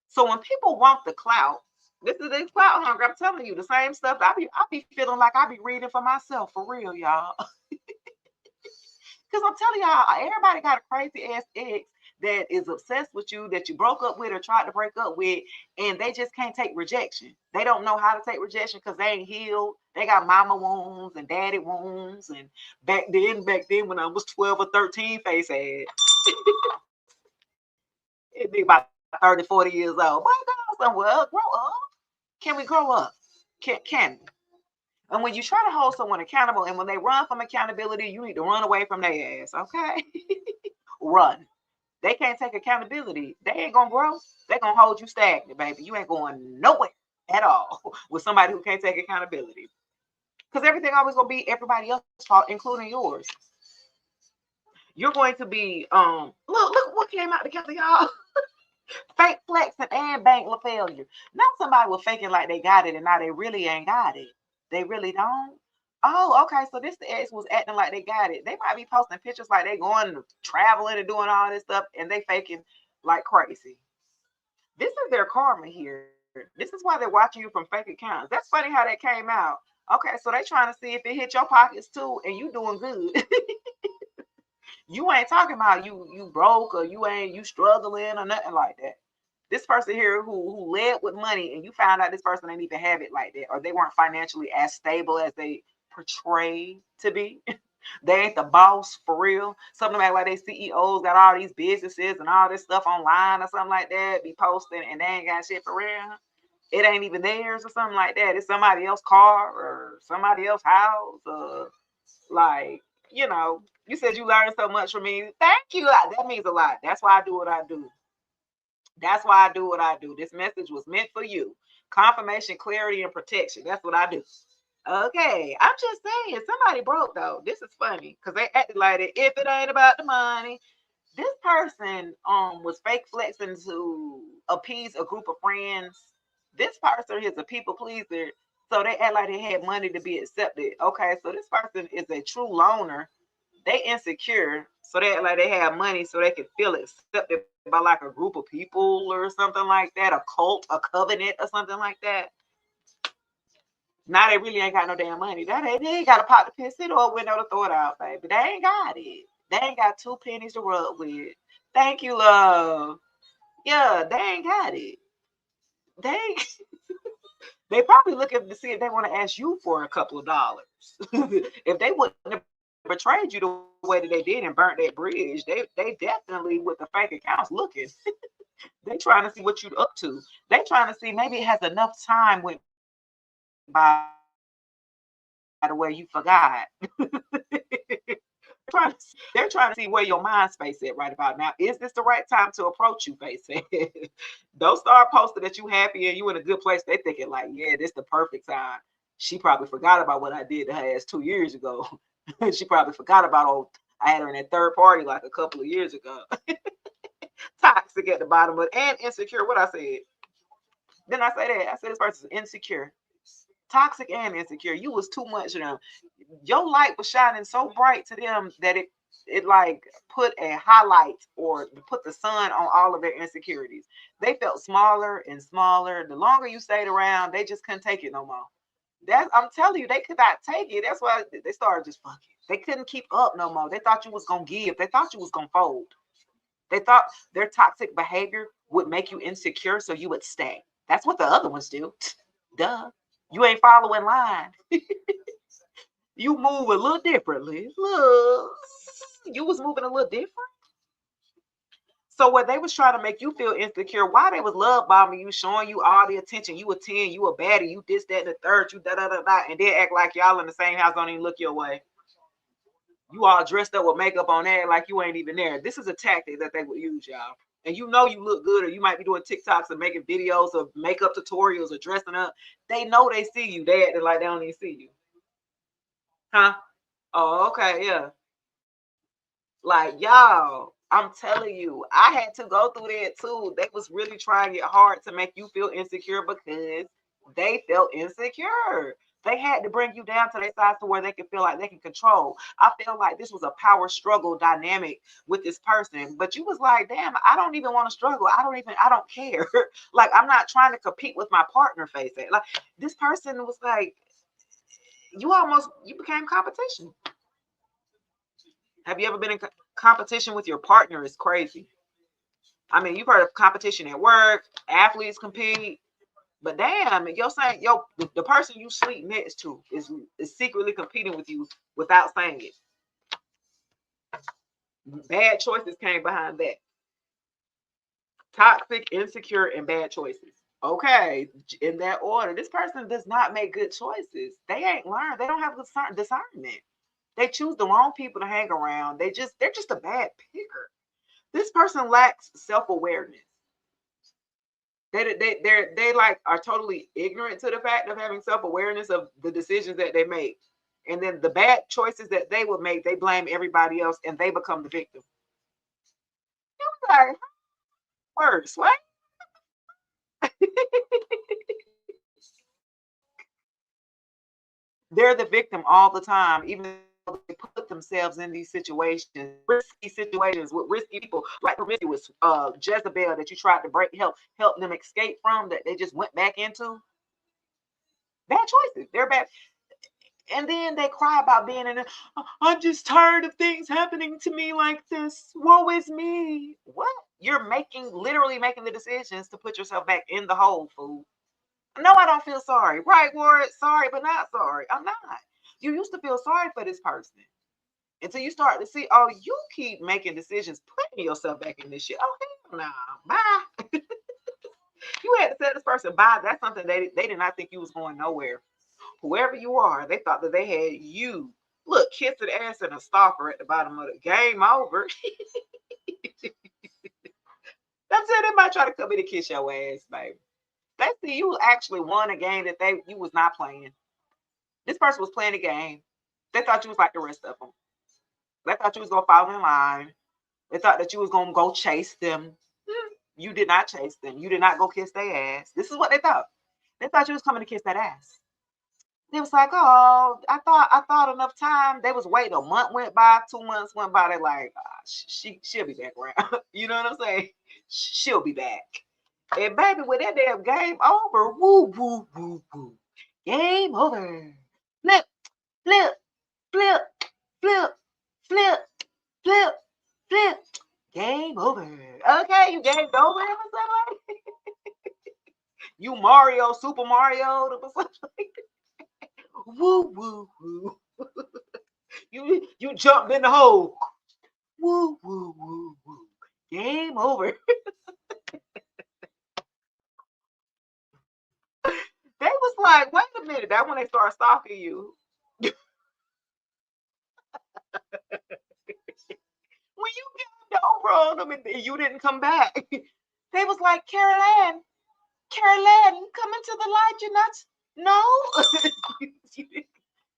So when people want the clout, this is the clout hunger. I'm telling you, the same stuff. I be feeling like I be reading for myself for real, y'all. Because I'm telling y'all, everybody got a crazy ass ex that is obsessed with you, that you broke up with or tried to break up with, and they just can't take rejection. They don't know how to take rejection because they ain't healed. They got mama wounds and daddy wounds. And back then when I was 12 or 13, face ass. It'd be about 30, 40 years old. Boy, go somewhere, grow up. Can we grow up? Can we? And when you try to hold someone accountable, and when they run from accountability, you need to run away from their ass, okay? Run. They can't take accountability. They ain't gonna grow. They're gonna hold you stagnant, baby. You ain't going nowhere at all with somebody who can't take accountability. Because everything always gonna be everybody else's fault, including yours. You're going to be look what came out together, y'all. Fake flexing and bank failure. Not somebody was faking like they got it and now they really ain't got it. They really don't. Oh, okay. So this the ex was acting like they got it. They might be posting pictures like they going traveling and doing all this stuff, and they faking like crazy. This is their karma here. This is why they're watching you from fake accounts. That's funny how that came out. Okay, so they trying to see if it hit your pockets too, and you doing good. You ain't talking about you broke or you struggling or nothing like that. This person here who led with money, and you found out this person ain't even have it like that, or they weren't financially as stable as they portray to be. They ain't the boss for real. Something like they CEOs got all these businesses and all this stuff online or something like that, be posting and they ain't got shit for real. It ain't even theirs or something like that. It's somebody else's car or somebody else's house. Like, you said you learned so much from me. Thank you. That means a lot. That's why I do what I do. That's why I do what I do. This message was meant for you. Confirmation, clarity, and protection. That's what I do. Okay, I'm just saying, somebody broke though. This is funny because they acted like it. If it ain't about the money, this person was fake flexing to appease a group of friends. This person is a people pleaser, so they act like they had money to be accepted. Okay, so this person is a true loner. They insecure, so they act like they have money so they can feel accepted by like a group of people or something like that, a cult, a covenant, or something like that. Now they really ain't got no damn money. They ain't got a pot to piss it or a window to throw it out, baby. They ain't got it. They ain't got two pennies to rub with. Thank you, love. Yeah, they ain't got it. They they probably looking to see if they want to ask you for a couple of dollars. If they wouldn't have betrayed you the way that they did and burnt that bridge, they definitely with the fake accounts looking. They trying to see what you up to. They trying to see maybe it has enough time went by the way you forgot. They're trying to see where your mind space at right about now. Is this the right time to approach you, face? Don't start posting that you happy and you in a good place. They thinking like, yeah, this the perfect time. She probably forgot about what I did to her ass 2 years ago. She probably forgot about I had her in that third party like a couple of years ago. Toxic at the bottom, but and insecure. What I said. Then I say that. I said this person's insecure. Toxic and insecure. You was too much of them. Your light was shining so bright to them that it like put a highlight or put the sun on all of their insecurities. They felt smaller and smaller. The longer you stayed around, they just couldn't take it no more. I'm telling you, they could not take it. That's why they started just fucking. They couldn't keep up no more. They thought you was gonna give. They thought you was gonna fold. They thought their toxic behavior would make you insecure, so you would stay. That's what the other ones do. Duh. You ain't following line. You move a little differently. Look, you was moving a little different. So what they was trying to make you feel insecure, why they was love bombing you, showing you all the attention, you a 10, you a baddie, you this, that, and the third, you da da da da, and then act like y'all in the same house, don't even look your way. You all dressed up with makeup on there like you ain't even there. This is a tactic that they would use, y'all. And you know you look good, or you might be doing TikToks and making videos of makeup tutorials or dressing up. They know they see you. They acting like they don't even see you. Huh? Oh, okay, yeah. Like y'all, I'm telling you, I had to go through that too. They was really trying it hard to make you feel insecure because they felt insecure. They had to bring you down to their size to where they can feel like they can control. I feel like this was a power struggle dynamic with this person. But you was like, damn, I don't even want to struggle. I don't care. Like, I'm not trying to compete with my partner face. Like, this person was like, you became competition. Have you ever been in competition with your partner? Is crazy. I mean, you've heard of competition at work, athletes compete, but damn, you're saying the person you sleep next to is secretly competing with you without saying it. Bad choices came behind that. Toxic, insecure, and bad choices. Okay, in that order. This person does not make good choices. They ain't learned. They don't have discernment. They choose the wrong people to hang around. They're just a bad picker. This person lacks self-awareness. They like are totally ignorant to the fact of having self-awareness of the decisions that they make. And then the bad choices that they would make, they blame everybody else and they become the victim. Like, worse, what? They're the victim all the time, even though they put themselves in these situations, risky situations with risky people, like promiscuous Jezebel that you tried to help them escape from, that they just went back into. Bad choices. They're bad. And then they cry about being in I'm just tired of things happening to me like this. Woe is me. What? You're literally making the decisions to put yourself back in the hole, fool. No, I don't feel sorry. Right, Ward? Sorry, but not sorry. I'm not. You used to feel sorry for this person until you start to see, oh, you keep making decisions, putting yourself back in this shit. Oh, hell no. Bye. You had to tell this person bye. That's something they did not think you was going nowhere. Whoever you are, they thought that they had you. Look, kiss the ass and a stalker at the bottom of the game over. That's it. They might try to come in and kiss your ass, baby. They see you actually won a game that you was not playing. This person was playing a game. They thought you was like the rest of them. They thought you was gonna fall in line. They thought that you was gonna go chase them. You did not chase them. You did not go kiss their ass. This is what they thought. They thought you was coming to kiss that ass. It was like, oh, I thought enough time. They was waiting. A month went by, 2 months went by. They're like, she'll be back around. You know what I'm saying? She'll be back. And baby, with that damn game over, woo, woo, woo, woo. Game over. Flip, flip, flip, flip, flip, flip, flip. Game over. Okay, you game over. You Mario, Super Mario, woo, woo, woo. You jumped in the hole. Woo, woo, woo, woo. Game over. They was like, wait a minute. That's when they start stalking you. When you got over on them and you didn't come back, they was like, Carol Ann, come into the light. You're not. No.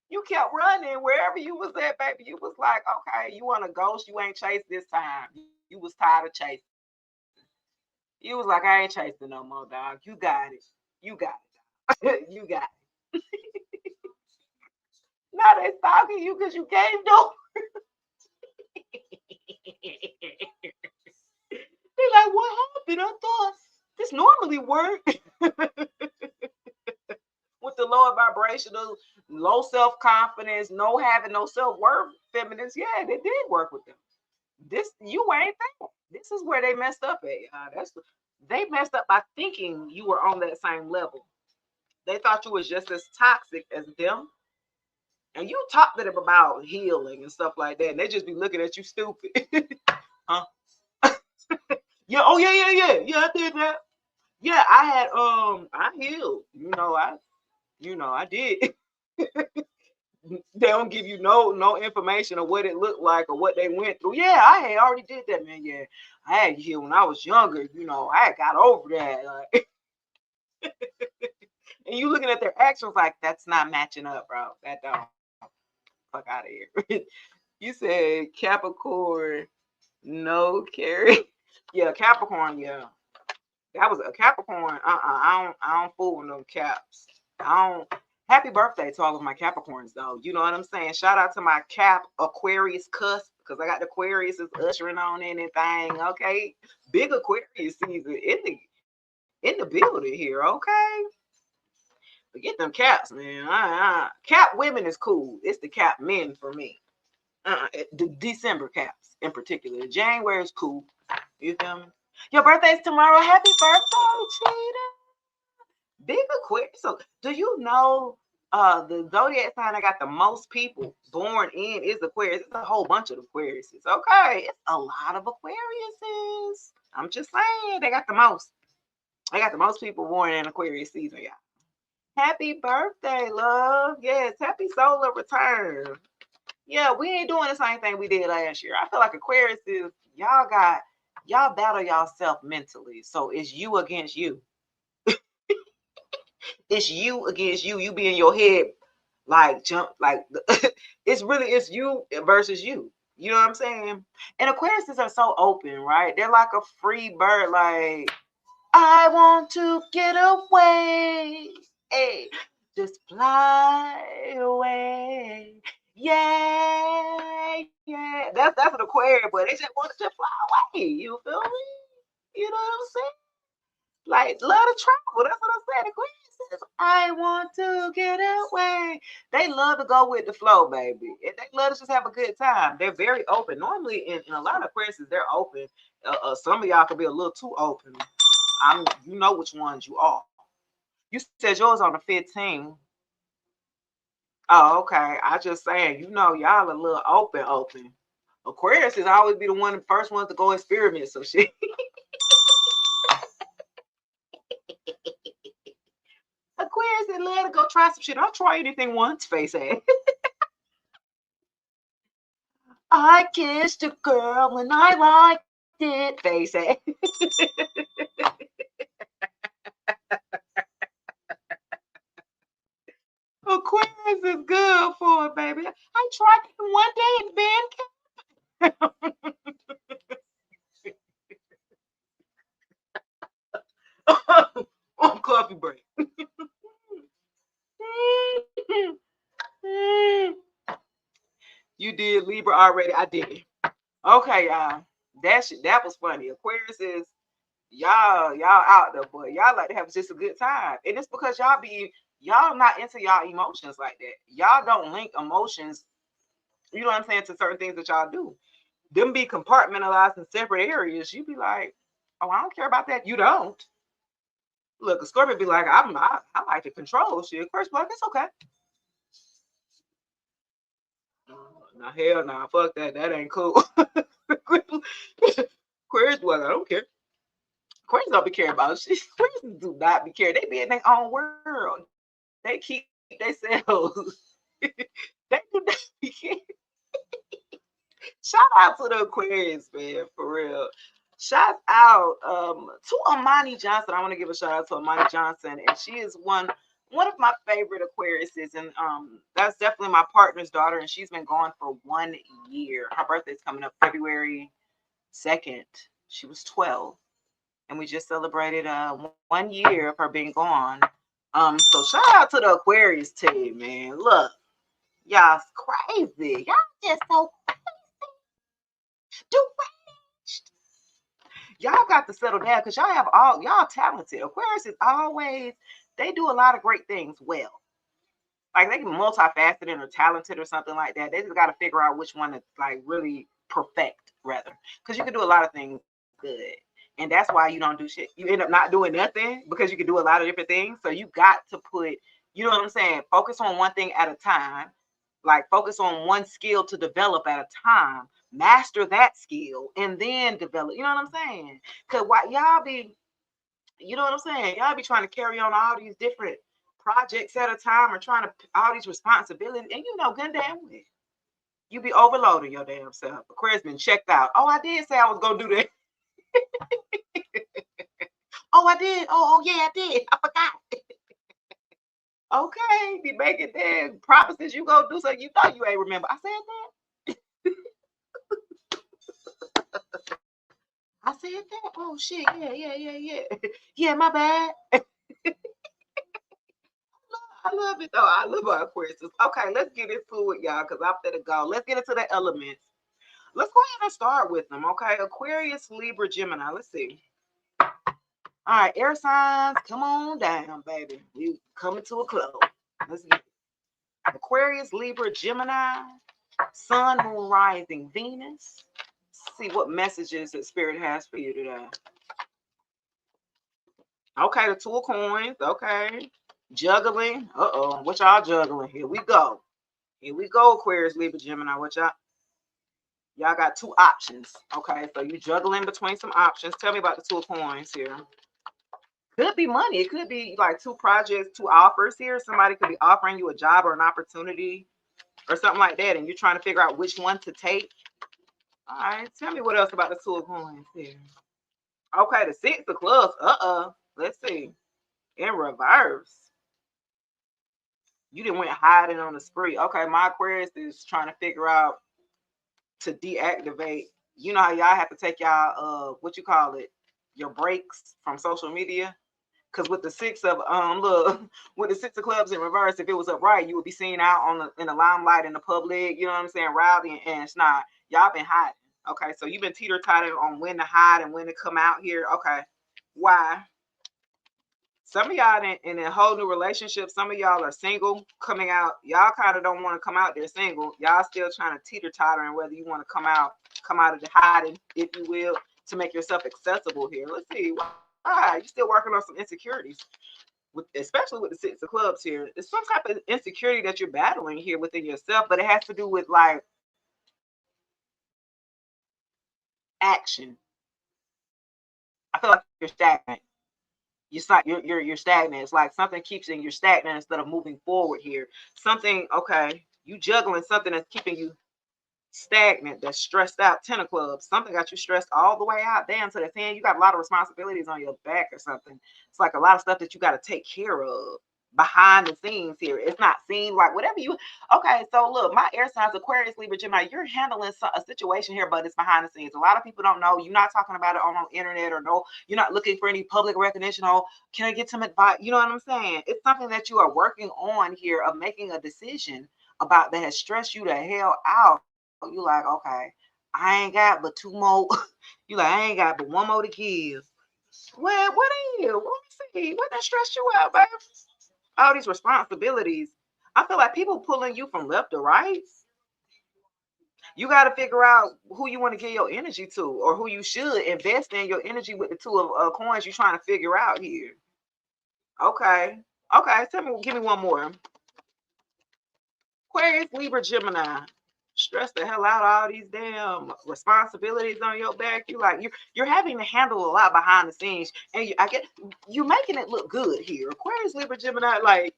You kept running wherever you was at, baby. You was like, okay, you want a ghost? You ain't chased this time. You was tired of chasing. You was like, I ain't chasing no more, dog. You got it. You got it. You got it. Now they stalking you because you came door. They're like, what happened? I thought this normally worked. With the lower vibrational, low self-confidence, no having no self-worth, feminines, yeah, they did work with them. This you ain't that. This is where they messed up at. They messed up by thinking you were on that same level. They thought you was just as toxic as them. And you talk to them about healing and stuff like that, and they just be looking at you stupid. Huh? Yeah, oh yeah. Yeah, I did that. Yeah, I healed. I did. They don't give you no information of what it looked like or what they went through. Yeah, I had already did that, man. Yeah, I had healed when I was younger. I had got over that. Like, and you looking at their actions like that's not matching up, bro. That don't. Fuck out of here. You said Capricorn, no Carrie. Yeah, Capricorn. Yeah, that was a Capricorn. I don't fool with no caps. I don't. Happy birthday to all of my Capricorns, though. You know what I'm saying? Shout out to my Cap Aquarius cusp, because I got the Aquarius is ushering on anything. Okay, big Aquarius season in the building here. Okay, forget them caps, man. Cap women is cool. It's the cap men for me. The December caps in particular. January is cool. You feel me? Your birthday's tomorrow. Happy birthday, Cheetah. Big Aquarius. So, do you know the zodiac sign that got the most people born in is Aquarius? It's a whole bunch of Aquariuses. Okay, it's a lot of Aquariuses. I'm just saying they got the most. They got the most people born in Aquarius season, y'all. Happy birthday, love. Yes, happy solar return. Yeah, we ain't doing the same thing we did last year. I feel like Aquarius is y'all battle yourself mentally. So it's you against you. It's you against you. You be in your head like jump like it's you versus you. You know what I'm saying? And Aquariuses are so open, right? They're like a free bird. Like I want to get away. Hey, just fly away. Yeah, yeah. That's an Aquarius, but they just want to just fly away. You feel me? You know what I'm saying? Like love to travel. That's what I'm saying. Aquarius says, I want to get away. They love to go with the flow, baby. And they love to just have a good time. They're very open. Normally, in a lot of Aquariuses, they're open. Some of y'all could be a little too open. You know which ones you are. You said yours on the 15. Oh, okay. I just saying, you know, y'all a little open. Aquarius is always be the first ones to go experiment some shit. Aquarius and love to go try some shit. I'll try anything once, face ass. I kissed a girl when I liked it, face ass. Aquarius is good for it, baby. I tried it one day in bed. On coffee break. You did Libra already. I did. Okay, y'all. That was funny. Aquarius is y'all out there, boy. Y'all like to have just a good time. And it's because y'all not into y'all emotions like that. Y'all don't link emotions, you know what I'm saying, to certain things that y'all do. Them be compartmentalized in separate areas. You be like, oh, I don't care about that. You don't. Look, a Scorpio be like, I like to control shit. First, like, it's okay. Now hell nah, fuck that. That ain't cool. Aquarius, well, I don't care. Aquarius don't be caring about shit. Aquarius do not be caring. They be in their own world. They keep themselves. They do not be caring. Shout out to the Aquarius, man, for real. Shout out to Amani Johnson. I want to give a shout out to Amani Johnson, and she is one of my favorite Aquariuses, and that's definitely my partner's daughter, and she's been gone for 1 year. Her birthday's coming up February 2nd. She was 12, and we just celebrated 1 year of her being gone. So shout out to the Aquarius team, man. Look, y'all's crazy. Y'all just so deranged. Y'all got to settle down because y'all talented. Aquarius is always, they do a lot of great things well. Like they can multifaceted or talented or something like that. They just got to figure out which one to like really perfect rather. Because you can do a lot of things good. And that's why you don't do shit. You end up not doing nothing because you can do a lot of different things. So you got to put, you know what I'm saying? Focus on one thing at a time. Like focus on one skill to develop at a time. Master that skill and then develop. You know what I'm saying? Because why y'all be, you know what I'm saying? Y'all be trying to carry on all these different projects at a time or trying to all these responsibilities. And you know, good damn well, you be overloading your damn self. Aquarius been checked out. Oh, I did say I was gonna do that. Oh, I did. Oh, yeah, I did. I forgot. Okay, be making damn promises you gonna do something you know you ain't remember. I said that. I said that. Oh shit. Yeah. Yeah, my bad. I love it though. I love our Aquarius. Okay, let's get into it, y'all, because I'm gonna go. Let's get into the elements. Let's go ahead and start with them. Okay, Aquarius, Libra, Gemini. Let's see. All right, air signs, come on down, baby. We coming to a close. Let's get it. Aquarius, Libra, Gemini, Sun, Moon, Rising, Venus. Let's see what messages that Spirit has for you today. Okay, the Two of Coins. Okay, juggling. Uh-oh, what y'all juggling? Here we go. Here we go, Aquarius, Libra, Gemini. What y'all got two options. Okay, so you juggling between some options. Tell me about the Two of Coins here. Could be money. It could be like two projects, two offers here. Somebody could be offering you a job or an opportunity or something like that, and you're trying to figure out which one to take. All right, tell me what else about the Two of Coins here. Okay, the Six of Clubs. Let's see. In reverse. You didn't went hiding on the spree. Okay, my Aquarius is trying to figure out to deactivate. You know how y'all have to take y'all what you call it, your breaks from social media. Because with the six of look, with the six of clubs in reverse, if it was upright, you would be seen out in the limelight in the public. You know what I'm saying? Rowdy, and it's not. Y'all been hiding. Okay, so you've been teeter-tottering on when to hide and when to come out here. Okay, why? Some of y'all in a whole new relationship. Some of y'all are single, coming out. Y'all kind of don't want to come out there single. Y'all still trying to teeter-totter and whether you want to come out of the hiding, if you will, to make yourself accessible here. Let's see. Why? You still working on some insecurities, especially with the six of clubs here. It's some type of insecurity that you're battling here within yourself, but it has to do with like action. I feel like you're stagnant. You're stagnant. It's like something keeps you stagnant instead of moving forward here. Something, okay, you juggling something that's keeping you stagnant, that's stressed out. Ten of clubs, something got you stressed all the way out. Damn, to the 10, you got a lot of responsibilities on your back or something. It's like a lot of stuff that you got to take care of behind the scenes here. It's not seen, like whatever you, okay, so look, my air signs, Aquarius, Libra, Gemini, you're handling a situation here, but it's behind the scenes. A lot of people don't know. You're not talking about it on the internet, or no, you're not looking for any public recognition. Oh, can I get some advice? You know what I'm saying? It's something that you are working on here, of making a decision about, that has stressed you the hell out. You like, okay, I ain't got but two more. You like, I ain't got but one more to give. Well, what are you? Let me see. What that stressed you out, baby? All these responsibilities. I feel like people pulling you from left to right. You got to figure out who you want to give your energy to, or who you should invest in your energy with the two of coins you're trying to figure out here. Okay. Okay. Give me one more. Aquarius, Libra, Gemini. Stress the hell out of all these damn responsibilities on your back. You're having to handle a lot behind the scenes, and I get you making it look good here. Aquarius, Libra, Gemini, like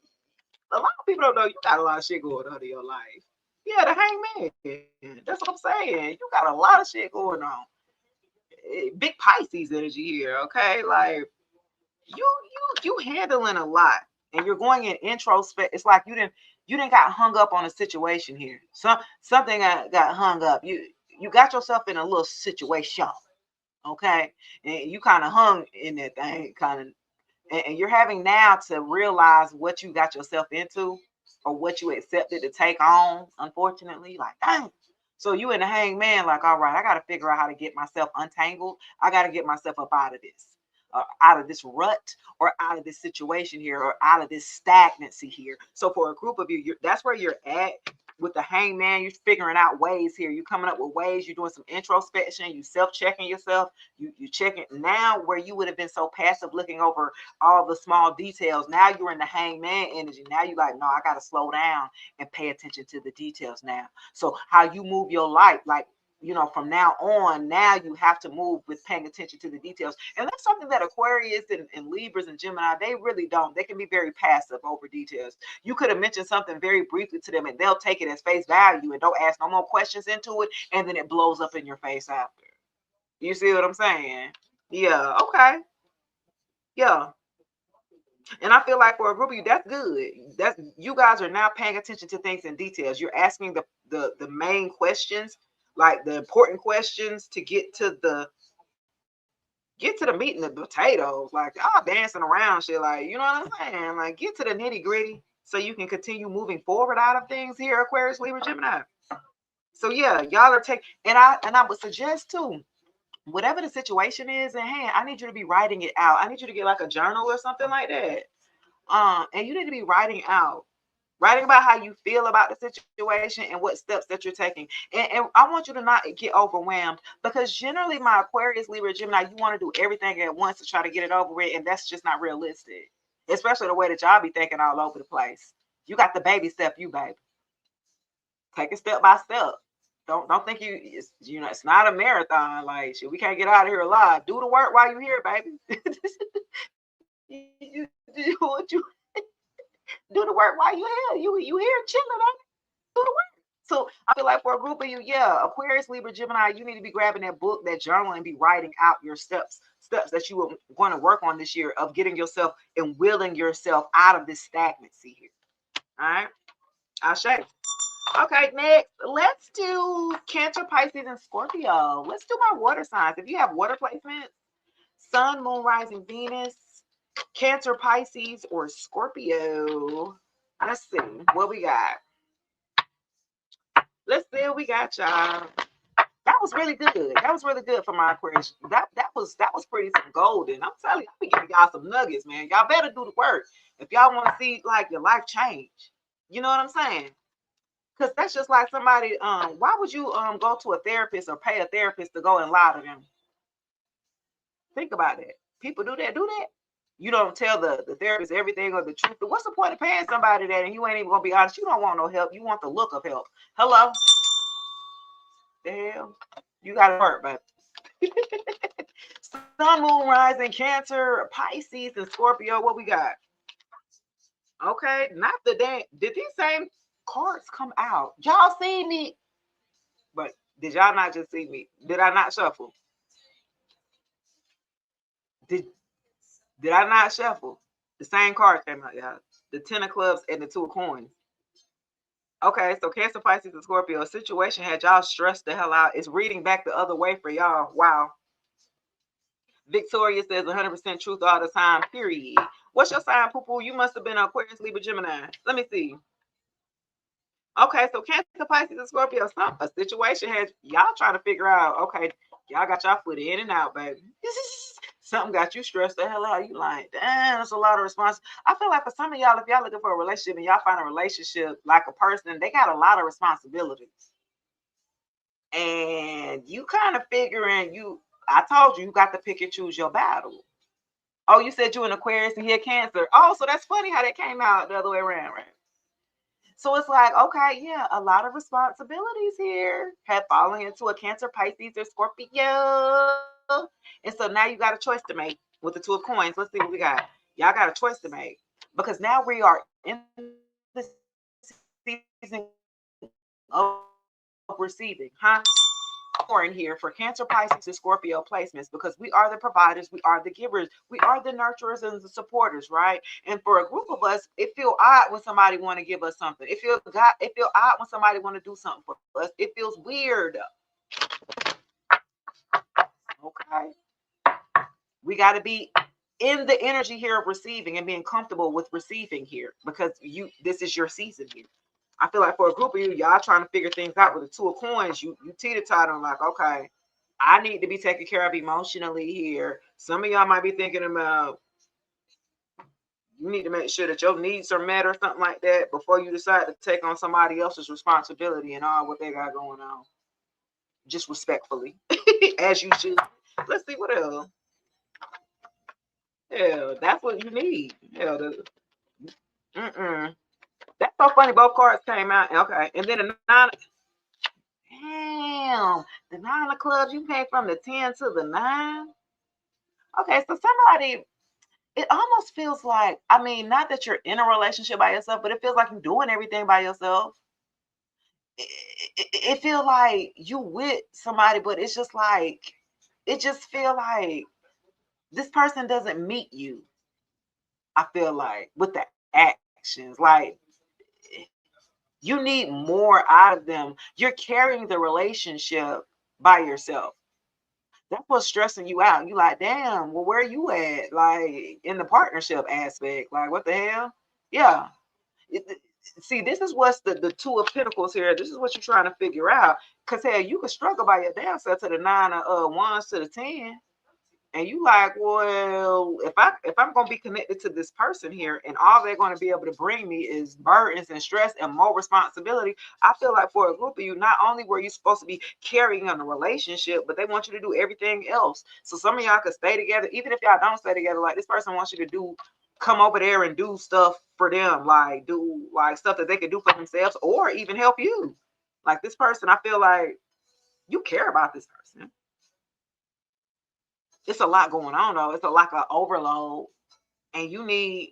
a lot of people don't know you got a lot of shit going on in your life. Yeah, the hangman. That's what I'm saying. You got a lot of shit going on. Big Pisces energy here, okay? Like you handling a lot, and you're going in introspect. It's like you didn't got hung up on a situation here. Something got hung up. You got yourself in a little situation, okay? And you kind of hung in that thing, kind of, and you're having now to realize what you got yourself into, or what you accepted to take on, unfortunately. Like, dang. So you in the hangman, like, all right, I got to figure out how to get myself untangled. I got to get myself up out of this rut, or out of this situation here, or out of this stagnancy here. So for a group of you, that's where you're at with the hangman. You're figuring out ways here. You're coming up with ways. You're doing some introspection. You self-checking yourself. You checking now where you would have been so passive, looking over all the small details. Now you're in the hangman energy. Now you like, no, I got to slow down and pay attention to the details now. So how you move your life, like, from now on, now you have to move with paying attention to the details. And that's something that Aquarius and Libras and Gemini, they really don't. They can be very passive over details. You could have mentioned something very briefly to them, and they'll take it as face value and don't ask no more questions into it. And then it blows up in your face after. You see what I'm saying? Yeah. Okay. Yeah. And I feel like for a group of you, that's good. That's, you guys are now paying attention to things in details. You're asking the main questions, like the important questions, to get to the meat and the potatoes. Like, y'all dancing around shit, like, you know what I'm saying? Like, get to the nitty gritty so you can continue moving forward out of things here, Aquarius, Libra, Gemini. So yeah, y'all are taking, and I would suggest too, whatever the situation is in hand, I need you to be writing it out. I need you to get like a journal or something like that. And you need to be writing about how you feel about the situation and what steps that you're taking. And I want you to not get overwhelmed, because generally my Aquarius, Libra, Gemini, you want to do everything at once to try to get it over with, and that's just not realistic, especially the way that y'all be thinking all over the place. You got the baby step, baby. Take it step by step. Don't think it's not a marathon. Like, shit, we can't get out of here alive. Do the work while you're here, baby. you do the work while you here. You here chilling, on do the work. So I feel like for a group of you, yeah, Aquarius, Libra, Gemini, you need to be grabbing that book, that journal, and be writing out your steps that you are going to work on this year, of getting yourself and willing yourself out of this stagnancy here. All right, I'll show you. Okay, next, let's do Cancer, Pisces, and Scorpio. Let's do my water signs. If you have water placements, Sun, Moon, Rising, Venus, Cancer, Pisces, or Scorpio. Let's see what we got. Let's see what we got, y'all. That was really good. That was really good for my Aquarius. That was pretty some golden. I'm telling you, I'll be giving y'all some nuggets, man. Y'all better do the work if y'all want to see like your life change. You know what I'm saying? Because that's just like somebody. Why would you go to a therapist or pay a therapist to go and lie to them? Think about that. People do that. Do that. You don't tell the therapist everything or the truth. But what's the point of paying somebody that and you ain't even gonna be honest? You don't want no help. You want the look of help. Hello. The hell? You gotta work, but Sun, Moon, Rising, Cancer, Pisces, and Scorpio. What we got? Okay, not the damn. Did these same cards come out? Y'all see me? But did y'all not just see me? Did I not shuffle? Did I not shuffle? The same card came out, y'all. The 10 of clubs and the 2 of coins. Okay, so Cancer, Pisces, and Scorpio. Situation had y'all stressed the hell out. It's reading back the other way for y'all. Wow. Victoria says 100% truth all the time, period. What's your sign, poo-poo? You must have been Aquarius, Libra, Gemini. Let me see. Okay, so Cancer, Pisces, and Scorpio. A situation has y'all trying to figure out, okay, y'all got y'all foot in and out, baby. Something got you stressed the hell out. You like, damn, that's a lot of response. I feel like for some of y'all, if y'all looking for a relationship and y'all find a relationship like a person, they got a lot of responsibilities. And you kind of figuring I told you, you got to pick and choose your battle. Oh, you said you an Aquarius and you're Cancer. Oh, so that's funny how that came out the other way around, right? So it's like, okay, yeah, a lot of responsibilities here have fallen into a Cancer, Pisces, or Scorpio. And so now you got a choice to make with the 2 of coins. Let's see what we got. Y'all got a choice to make because now we are in the season of receiving, huh? In here for Cancer, Pisces, and Scorpio placements because we are the providers, we are the givers, we are the nurturers and the supporters, right? And for a group of us, it feel odd when somebody want to give us something. It feel odd when somebody want to do something for us. It feels weird. Okay, we got to be in the energy here of receiving and being comfortable with receiving here because this is your season here. I feel like for a group of you, y'all trying to figure things out with the 2 of coins. You teeter-totter on like, okay, I need to be taken care of emotionally here. Some of y'all might be thinking about you need to make sure that your needs are met or something like that before you decide to take on somebody else's responsibility and all what they got going on. Just respectfully, as you should. Let's see what else. Yeah, that's what you need. Hell, that's so funny. Both cards came out. Okay, and then the 9. Damn, the 9 of clubs. You came from the 10 to the 9. Okay, so somebody. It almost feels like, I mean, not that you're in a relationship by yourself, but it feels like you're doing everything by yourself. It feels like you with somebody, but it's just like, it just feel like this person doesn't meet you. I feel like with the actions, like you need more out of them. You're carrying the relationship by yourself. That's what's stressing you out. You like, damn, well, where you at? Like in the partnership aspect, like what the hell? Yeah. See, this is what's the 2 of pentacles here. This is what you're trying to figure out. Because hell, you could struggle by your damn self to the 9 of wands to the 10. And you like, well, if I'm gonna be connected to this person here and all they're going to be able to bring me is burdens and stress and more responsibility, I feel like for a group of you, not only were you supposed to be carrying on a relationship, but they want you to do everything else. So some of y'all could stay together, even if y'all don't stay together, like this person wants you to come over there and do stuff for them, like do like stuff that they could do for themselves or even help you. Like this person, I feel like you care about this person. It's a lot going on though. It's like an overload, and you need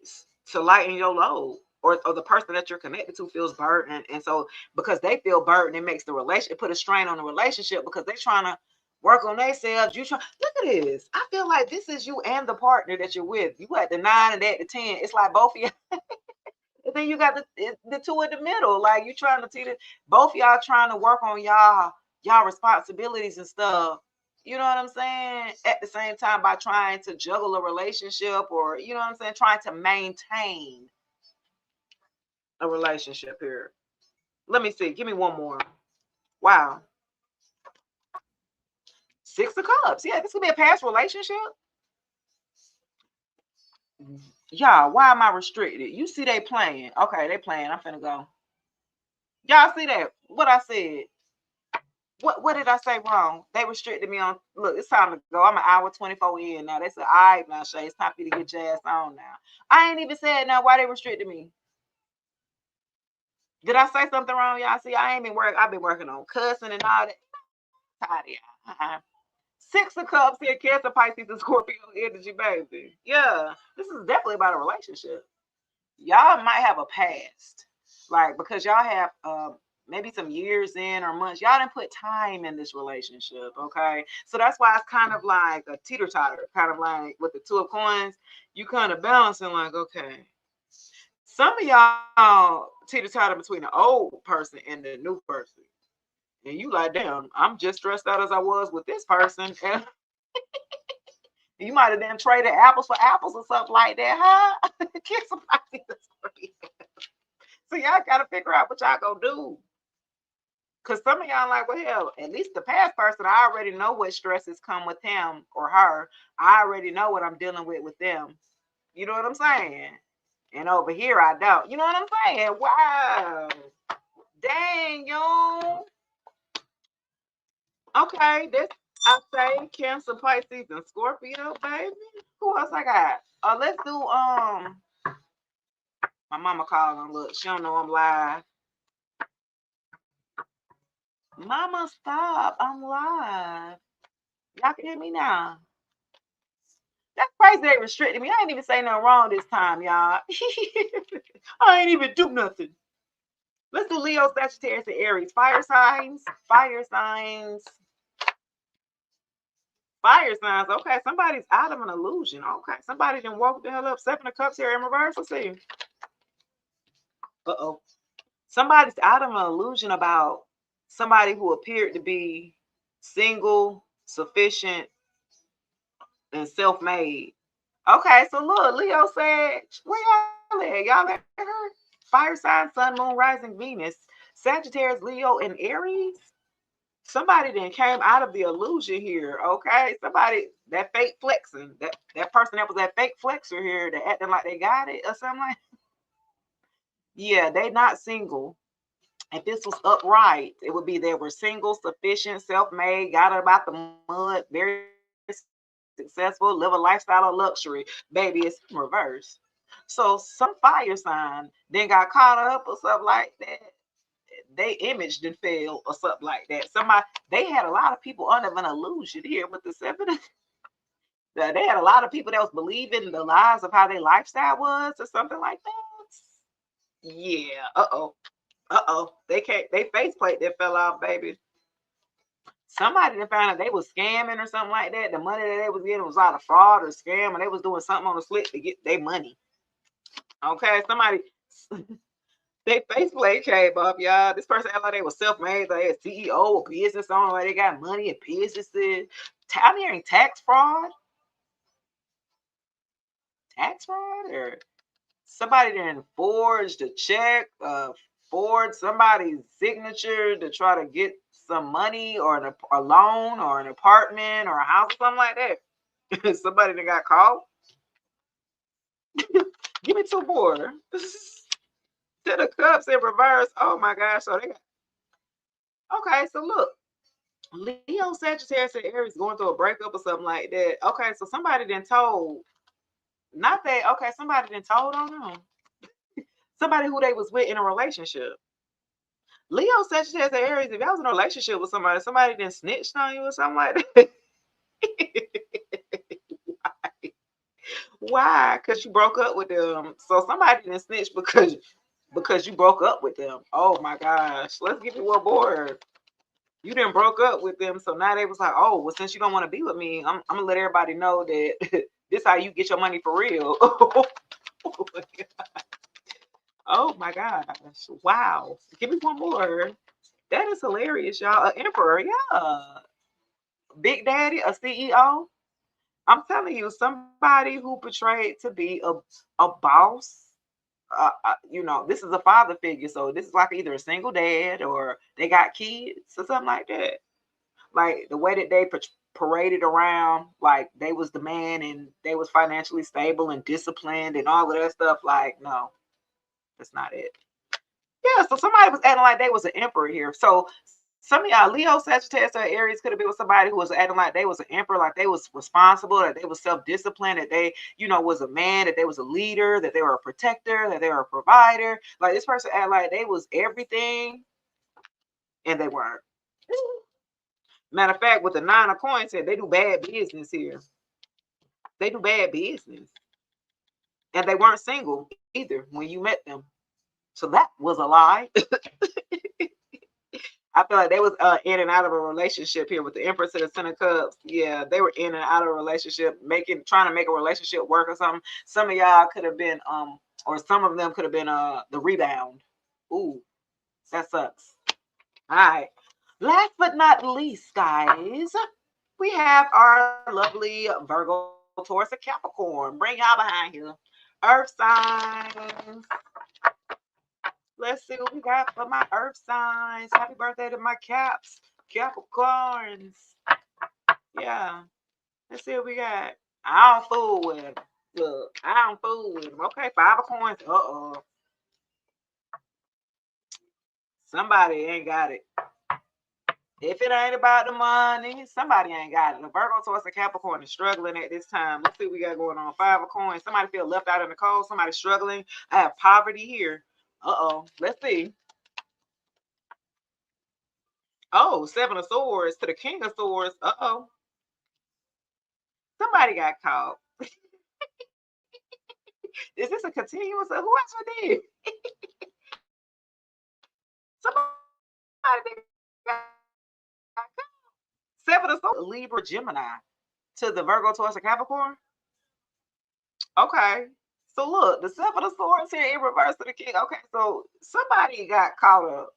to lighten your load, or the person that you're connected to feels burdened, and so because they feel burdened, it makes the relationship put a strain on the relationship because they're trying to work on themselves. You try. Look at this. I feel like this is you and the partner that you're with. You at the 9 and at the 10. It's like both of you. And then you got the 2 in the middle. Like you trying to see that both y'all trying to work on y'all responsibilities and stuff. You know what I'm saying? At the same time, by trying to juggle a relationship, or you know what I'm saying, trying to maintain a relationship here. Let me see. Give me one more. Wow. Six of Cups. Yeah, this could be a past relationship. Y'all, why am I restricted? You see they playing. Okay, they playing. I'm finna go. Y'all see that? What I said? What did I say wrong? They restricted me on. Look, it's time to go. I'm an hour 24 in now. They said, all right, now, Shay, it's time for you to get your ass on now. I ain't even said now why they restricted me. Did I say something wrong, y'all? See, I ain't been working. I've been working on cussing and all that. Tired of y'all. Six of Cups here, Cancer, Pisces, and Scorpio energy, baby. Yeah, this is definitely about a relationship. Y'all might have a past, like because y'all have maybe some years in or months. Y'all didn't put time in this relationship, okay? So that's why it's kind of like a teeter totter, kind of like with the Two of Coins. You kind of balancing, like, okay. Some of y'all teeter totter between the old person and the new person. And you like, damn, I'm just stressed out as I was with this person. And you might have then traded apples for apples or something like that, huh? Get somebody to so y'all gotta figure out what y'all gonna do. Cause some of y'all like, well, hell, at least the past person, I already know what stresses come with him or her. I already know what I'm dealing with them. You know what I'm saying? And over here, I don't. You know what I'm saying? Wow. Dang, yo. Okay, this I say Cancer, Pisces, and Scorpio, baby. Who else I got? Let's do my mama calling. Look, she don't know I'm live. Mama, stop! I'm live. Y'all can hear me now. That's crazy. They restricted me. I ain't even say nothing wrong this time, y'all. I ain't even do nothing. Let's do Leo, Sagittarius, and Aries. Fire signs. Fire signs. Fire signs. Okay, somebody's out of an illusion. Okay, somebody didn't woke the hell up. Seven of Cups here in reverse. Let's see. Uh-oh. Somebody's out of an illusion about somebody who appeared to be single, sufficient, and self-made. Okay, so look, Leo said, where y'all at? Y'all at her? Fire sign, sun, moon, rising, Venus, Sagittarius, Leo, and Aries. Somebody then came out of the illusion here. Okay, somebody that fake flexing, that person that was that fake flexer here, that acting like they got it or something like. Yeah, they not single. If this was upright, it would be they were single, sufficient, self-made, got it about the mud, very successful, live a lifestyle of luxury. Baby, it's in reverse. So some fire sign then got caught up or something like that. They image did fail or something like that. Somebody they had a lot of people under an illusion here with the seven. They had a lot of people that was believing the lies of how their lifestyle was or something like that. Yeah. Uh-oh. They can't they faceplate that fell off, baby. Somebody that found out they was scamming or something like that. The money that they was getting was a lot of fraud or scam, and they was doing something on the slick to get their money. Okay, somebody they faceplate came up, y'all. This person act like they was self-made, like they a CEO, a business owner, like they got money and businesses. I'm hearing tax fraud, or somebody then forged a check, forged somebody's signature to try to get some money or a loan or an apartment or a house, something like that. Somebody that got caught. Give me two more. Ten of Cups in reverse. Oh my gosh. So they got okay. So look, Leo, Sagittarius, and Aries going through a breakup or something like that. Okay, so somebody then told, not that. Okay, somebody then told on them. Somebody who they was with in a relationship. Leo, Sagittarius, and Aries. If y'all was in a relationship with somebody then snitched on you or something like that. Why? Because you broke up with them. So somebody didn't snitch because you broke up with them. Oh my gosh. Let's give it one more. You didn't broke up with them. So now they was like, oh, well, since you don't want to be with me, I'm gonna let everybody know that this how you get your money for real. Oh my gosh. Wow. Give me one more. That is hilarious, y'all. An emperor, yeah. Big Daddy, a CEO. I'm telling you, somebody who portrayed to be a boss. This is a father figure, so this is like either a single dad or they got kids or something like that. Like the way that they paraded around, like they was the man and they was financially stable and disciplined and all of that stuff. Like, no, that's not it. Yeah, so somebody was acting like they was an emperor here. So some of y'all Leo, Sagittarius, or Aries could have been with somebody who was acting like they was an emperor, like they was responsible, that they was self-disciplined, that they, was a man, that they was a leader, that they were a protector, that they were a provider. Like this person acted like they was everything, and they weren't. Matter of fact, with the 9 of Coins here, they do bad business here. They do bad business, and they weren't single either when you met them. So that was a lie. I feel like they was in and out of a relationship here with the Empress and the Ten of Cups. Yeah, they were in and out of a relationship, trying to make a relationship work or something. Some of y'all could have been or some of them could have been the rebound. Ooh, that sucks. All right. Last but not least, guys, we have our lovely Virgo, Taurus, and Capricorn. Bring y'all behind here. Earth signs. Let's see what we got for my earth signs. Happy birthday to my Capricorns. Yeah. Let's see what we got. I don't fool with them. Look, I don't fool with them. Okay, 5 of Coins. Uh-oh. Somebody ain't got it. If it ain't about the money, somebody ain't got it. The Virgo, Taurus, and Capricorn is struggling at this time. Let's see what we got going on. 5 of Coins. Somebody feel left out in the cold. Somebody struggling. I have poverty here. Uh-oh. Let's see. Oh, 7 of Swords to the King of Swords. Uh-oh. Somebody got caught. Is this a continuous? Who else did? Somebody got caught. 7 of Swords. Libra, Gemini to the Virgo, Taurus, and Capricorn. Okay. So look, the 7 of Swords here in reverse to the King. Okay, so somebody got caught up.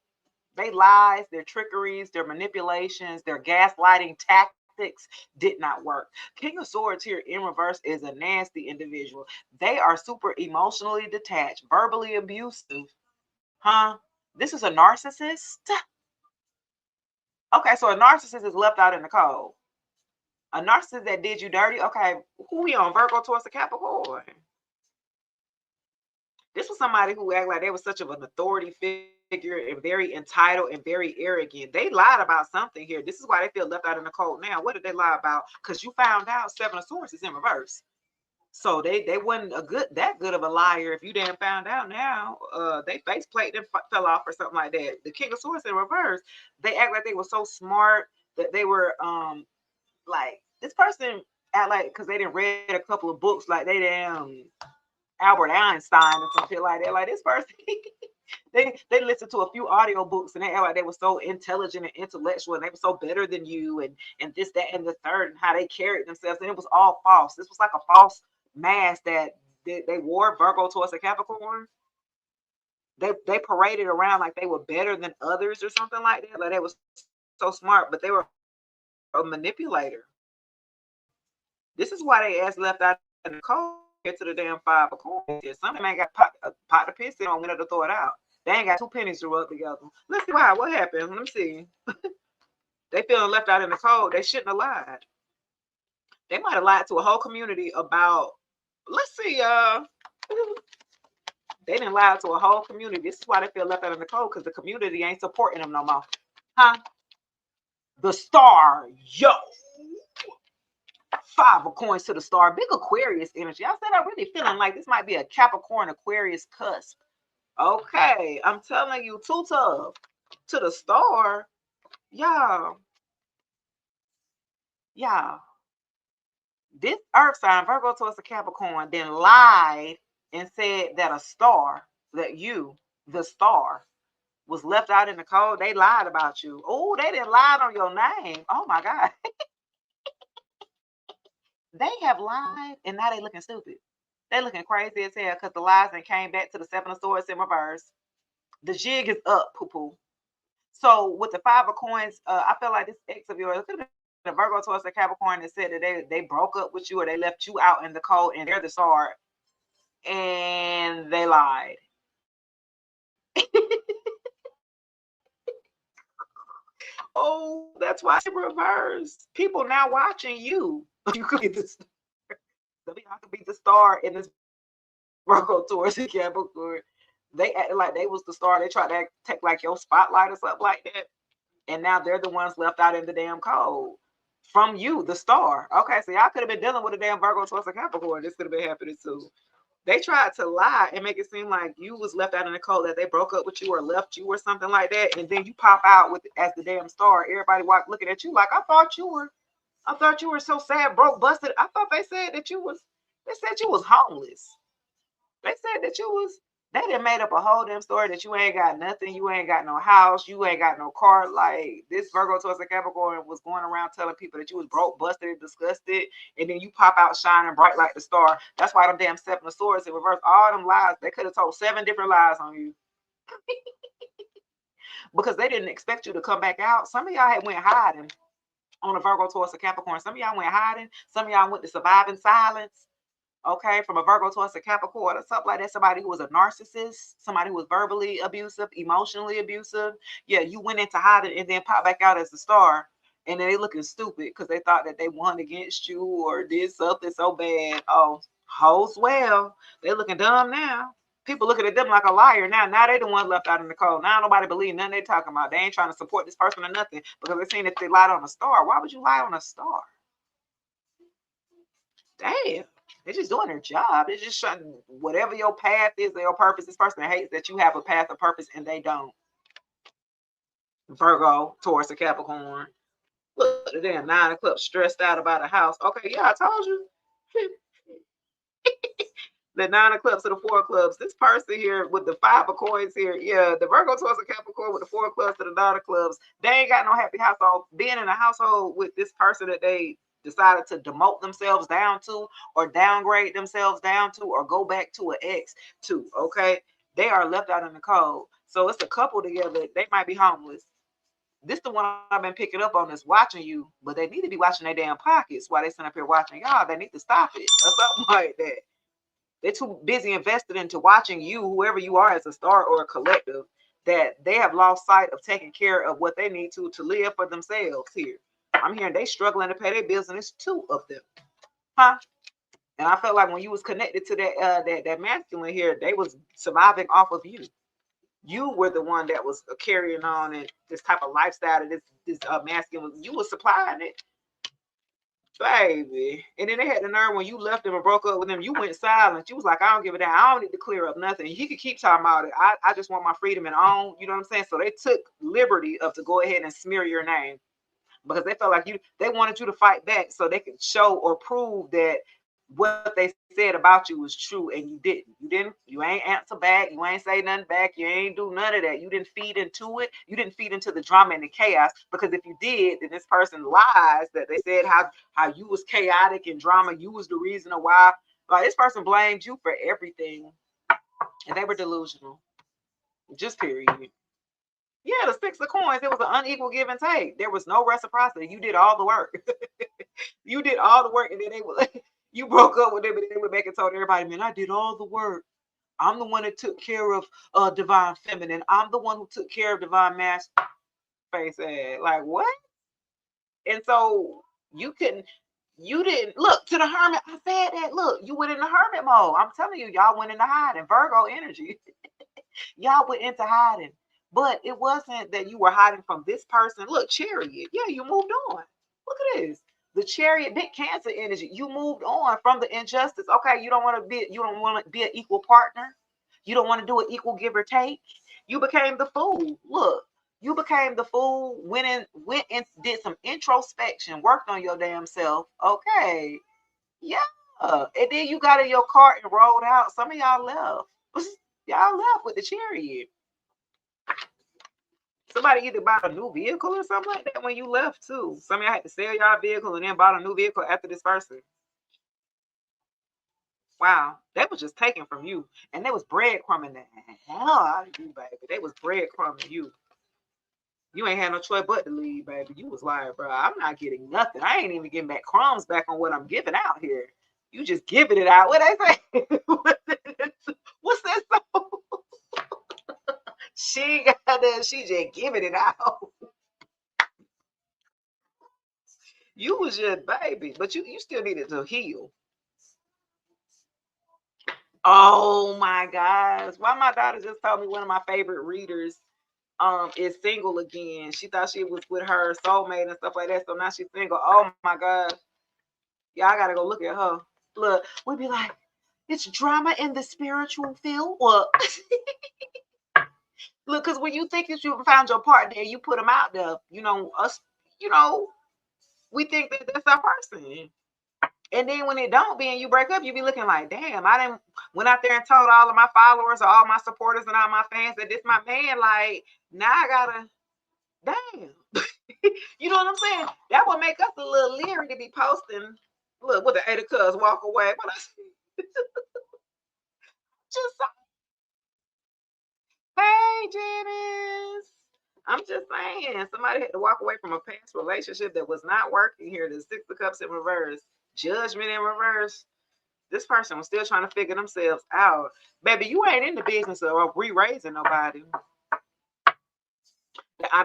They lies, their trickeries, their manipulations, their gaslighting tactics did not work. King of Swords here in reverse is a nasty individual. They are super emotionally detached, verbally abusive. Huh? This is a narcissist? Okay, so a narcissist is left out in the cold. A narcissist that did you dirty? Okay, who we on? Virgo, Taurus, or Capricorn? This was somebody who acted like they was such of an authority figure and very entitled and very arrogant. They lied about something here. This is why they feel left out in the cold now. What did they lie about? Because you found out 7 of Swords is in reverse. So they wasn't that good of a liar if you didn't found out now. They face plate and fell off or something like that. The King of Swords in reverse. They act like they were so smart that they were like this person act like because they didn't read a couple of books like they damn Albert Einstein or something like that. Like this person, they listened to a few audio books and they act like they were so intelligent and intellectual and they were so better than you and this, that, and the third and how they carried themselves. And it was all false. This was like a false mask that they wore. Virgo, Taurus, and Capricorn. They paraded around like they were better than others or something like that. Like they was so smart, but they were a manipulator. This is why they ass left out in the cold to the damn 5 of Coins. Somebody ain't got pot to piss in on when to throw it out. They ain't got 2 pennies to rub together. Let's see what happened. Let me see. They feeling left out in the cold. They shouldn't have lied. They might have lied to a whole community about. Let's see. They didn't lie to a whole community. This is why they feel left out in the cold because the community ain't supporting them no more. Huh? The Star, yo. 5 of Coins to the Star. Big Aquarius energy. I said I'm really feeling like this might be a Capricorn Aquarius cusp. Okay, I'm telling you, too tough. To the Star. Y'all. This earth sign, Virgo, Taurus, a Capricorn, then lied and said that a star, that you, the star, was left out in the cold. They lied about you. Oh, they didn't lie on your name. Oh my God. They have lied and now they looking stupid. They looking crazy as hell because the lies and came back to the 7 of Swords in reverse. The jig is up, poo-poo. So with the 5 of Coins, I feel like this ex of yours could have a Virgo, Taurus, and Capricorn that said that they broke up with you or they left you out in the cold and they're the star, and they lied. Oh, that's why it's reversed. People now watching you. You could be the star. I could be the star in this Virgo, Taurus, and Capricorn. They acted like they was the star. They tried to take like your spotlight or something like that. And now they're the ones left out in the damn cold from you, the star. Okay, so y'all could have been dealing with a damn Virgo, Taurus, and Capricorn. This could have been happening too. They tried to lie and make it seem like you was left out in the cold, that they broke up with you or left you or something like that, and then you pop out with as the damn star. Everybody looking at you like, I thought you were so sad, broke, busted. I thought they said you was homeless. They said that you was, they done made up a whole damn story that you ain't got nothing, you ain't got no house, you ain't got no car. Like this Virgo, Taurus, and Capricorn was going around telling people that you was broke, busted, and disgusted, and then you pop out shining bright like the star. That's why them damn Seven of Swords in reverse. All them lies, they could have told 7 different lies on you because they didn't expect you to come back out. Some of y'all had went hiding on a Virgo, Taurus, and Capricorn. Some of y'all went hiding. Some of y'all went to survive in silence. Okay, from a Virgo, Taurus, a Capricorn, or something like that. Somebody who was a narcissist, somebody who was verbally abusive, emotionally abusive. Yeah, you went into hiding and then pop back out as the star, and then they looking stupid because they thought that they won against you or did something so bad. Oh, hoes well, they looking dumb now. People looking at them like a liar now. Now they the ones left out in the cold. Now nobody believe nothing they talking about. They ain't trying to support this person or nothing because they seen that they lied on a star. Why would you lie on a star? Damn. They're just doing their job. They're just trying, whatever your path is or your purpose. This person hates that you have a path of purpose and they don't. Virgo, Taurus, and Capricorn. Look, the damn 9 of Cups stressed out about a house. Okay, yeah, I told you. The 9 of Clubs to the 4 of Clubs. This person here with the 5 of Coins here. Yeah, the Virgo, Taurus, and Capricorn with the 4 of Clubs to the 9 of Clubs. They ain't got no happy household. Being in a household with this person that they decided to demote themselves down to or downgrade themselves down to or go back to an ex to, okay? They are left out in the cold. So it's a couple together. They might be homeless. This the one I've been picking up on is watching you, but they need to be watching their damn pockets while they sit up here watching y'all. They need to stop it or something like that. They're too busy invested into watching you, whoever you are as a star or a collective, that they have lost sight of taking care of what they need to live for themselves here. I'm hearing they struggling to pay their bills, and it's 2 of them. Huh? And I felt like when you was connected to that masculine here, they was surviving off of you. You were the one that was carrying on and this type of lifestyle that this masculine was. You was supplying it. Baby. And then they had the nerve when you left them and broke up with them, you went silent. You was like, I don't give a damn. I don't need to clear up nothing. He could keep talking about it. I just want my freedom and own. You know what I'm saying? So they took liberty of to go ahead and smear your name because they felt like they wanted you to fight back so they could show or prove that what they said about you was true, and you ain't answer back, you ain't say nothing back, you ain't do none of that. You didn't feed into it, you didn't feed into the drama and the chaos, because if you did, then this person lies that they said how you was chaotic and drama, you was the reason of why. Like, this person blamed you for everything, and they were delusional. Just period. Yeah, the 6 of coins, it was an unequal give and take. There was no reciprocity. You did all the work. You did all the work, and then they were you broke up with them, and they went back and told everybody, man, I did all the work. I'm the one that took care of divine feminine. I'm the one who took care of divine masculine. Face ass. Like, what? And so you didn't look to the hermit. I said that. Look, you went in the hermit mode. I'm telling you, y'all went into hiding. Virgo energy. Y'all went into hiding. But it wasn't that you were hiding from this person. Look, Chariot. Yeah, you moved on. Look at this. The Chariot, big Cancer energy. You moved on from the injustice. Okay, you don't want to be an equal partner. You don't want to do an equal give or take. You became the fool. Look, you became the fool, went and did some introspection, worked on your damn self. Okay. Yeah. And then you got in your car and rolled out. Some of y'all left. Y'all left with the Chariot. Somebody either bought a new vehicle or something like that when you left too. Some of y'all had to sell y'all vehicle and then bought a new vehicle after this person. Wow, that was just taken from you, and they was breadcrumbing the hell out of you, baby. They was breadcrumbing you. You ain't had no choice but to leave, baby. You was like, bro, I'm not getting nothing. I ain't even getting back crumbs back on what I'm giving out here. You just giving it out. What I say? What's that song? She got that. She just giving it out. You was just baby, but you still needed to heal. Oh my gosh. Why my daughter just told me one of my favorite readers is single again. She thought she was with her soulmate and stuff like that. So now she's single. Oh my gosh. Yeah, I gotta go look at her. Look, we'd be like, it's drama in the spiritual field. Well, look, because when you think that you found your partner and you put them out there, us, you know, we think that that's our person. And then when it don't be and you break up, you be looking like, damn, I didn't went out there and told all of my followers or all my supporters and all my fans that this my man. Like, now I gotta, damn. You know what I'm saying? That would make us a little leery to be posting. Look, with the 8 of Cups walk away. But I just hey, Janice. I'm just saying, somebody had to walk away from a past relationship that was not working here. The 6 of Cups in reverse, judgment in reverse. This person was still trying to figure themselves out. Baby, you ain't in the business of re-raising nobody.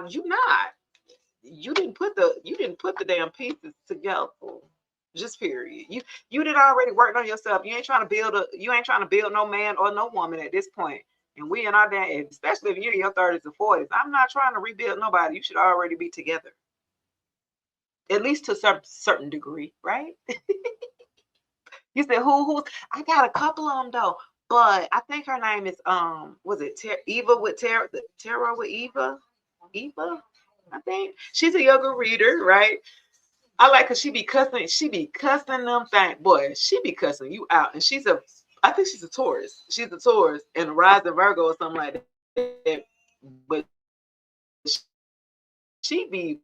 You not. You didn't put the damn pieces together. Just period. You did already work on yourself. You ain't trying to build no man or no woman at this point. And we in our day, especially if you're in your 30s or 40s, I'm not trying to rebuild nobody. You should already be together. At least to some certain degree, right? You said who's I got a couple of them though, but I think her name is was it Eva with Tarot with Eva? Eva? I think she's a yoga reader, right? I like her. She be cussing them things. Boy, she be cussing you out. And I think she's a Taurus. She's a Taurus and a rising Virgo or something like that. But she be,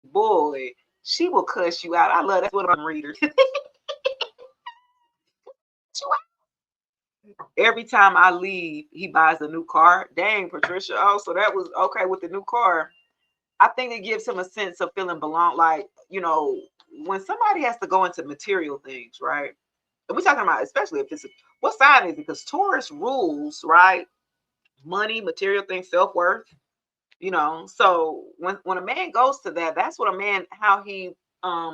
boy, she will cuss you out. I love that's what I'm reading. Every time I leave, he buys a new car. Dang, Patricia. Oh, so that was okay with the new car. I think it gives him a sense of feeling belong. Like, when somebody has to go into material things, right? And we're talking about, especially if what sign is it? Because Taurus rules, right? Money, material things, self-worth, So when a man goes to that, that's what a man, how he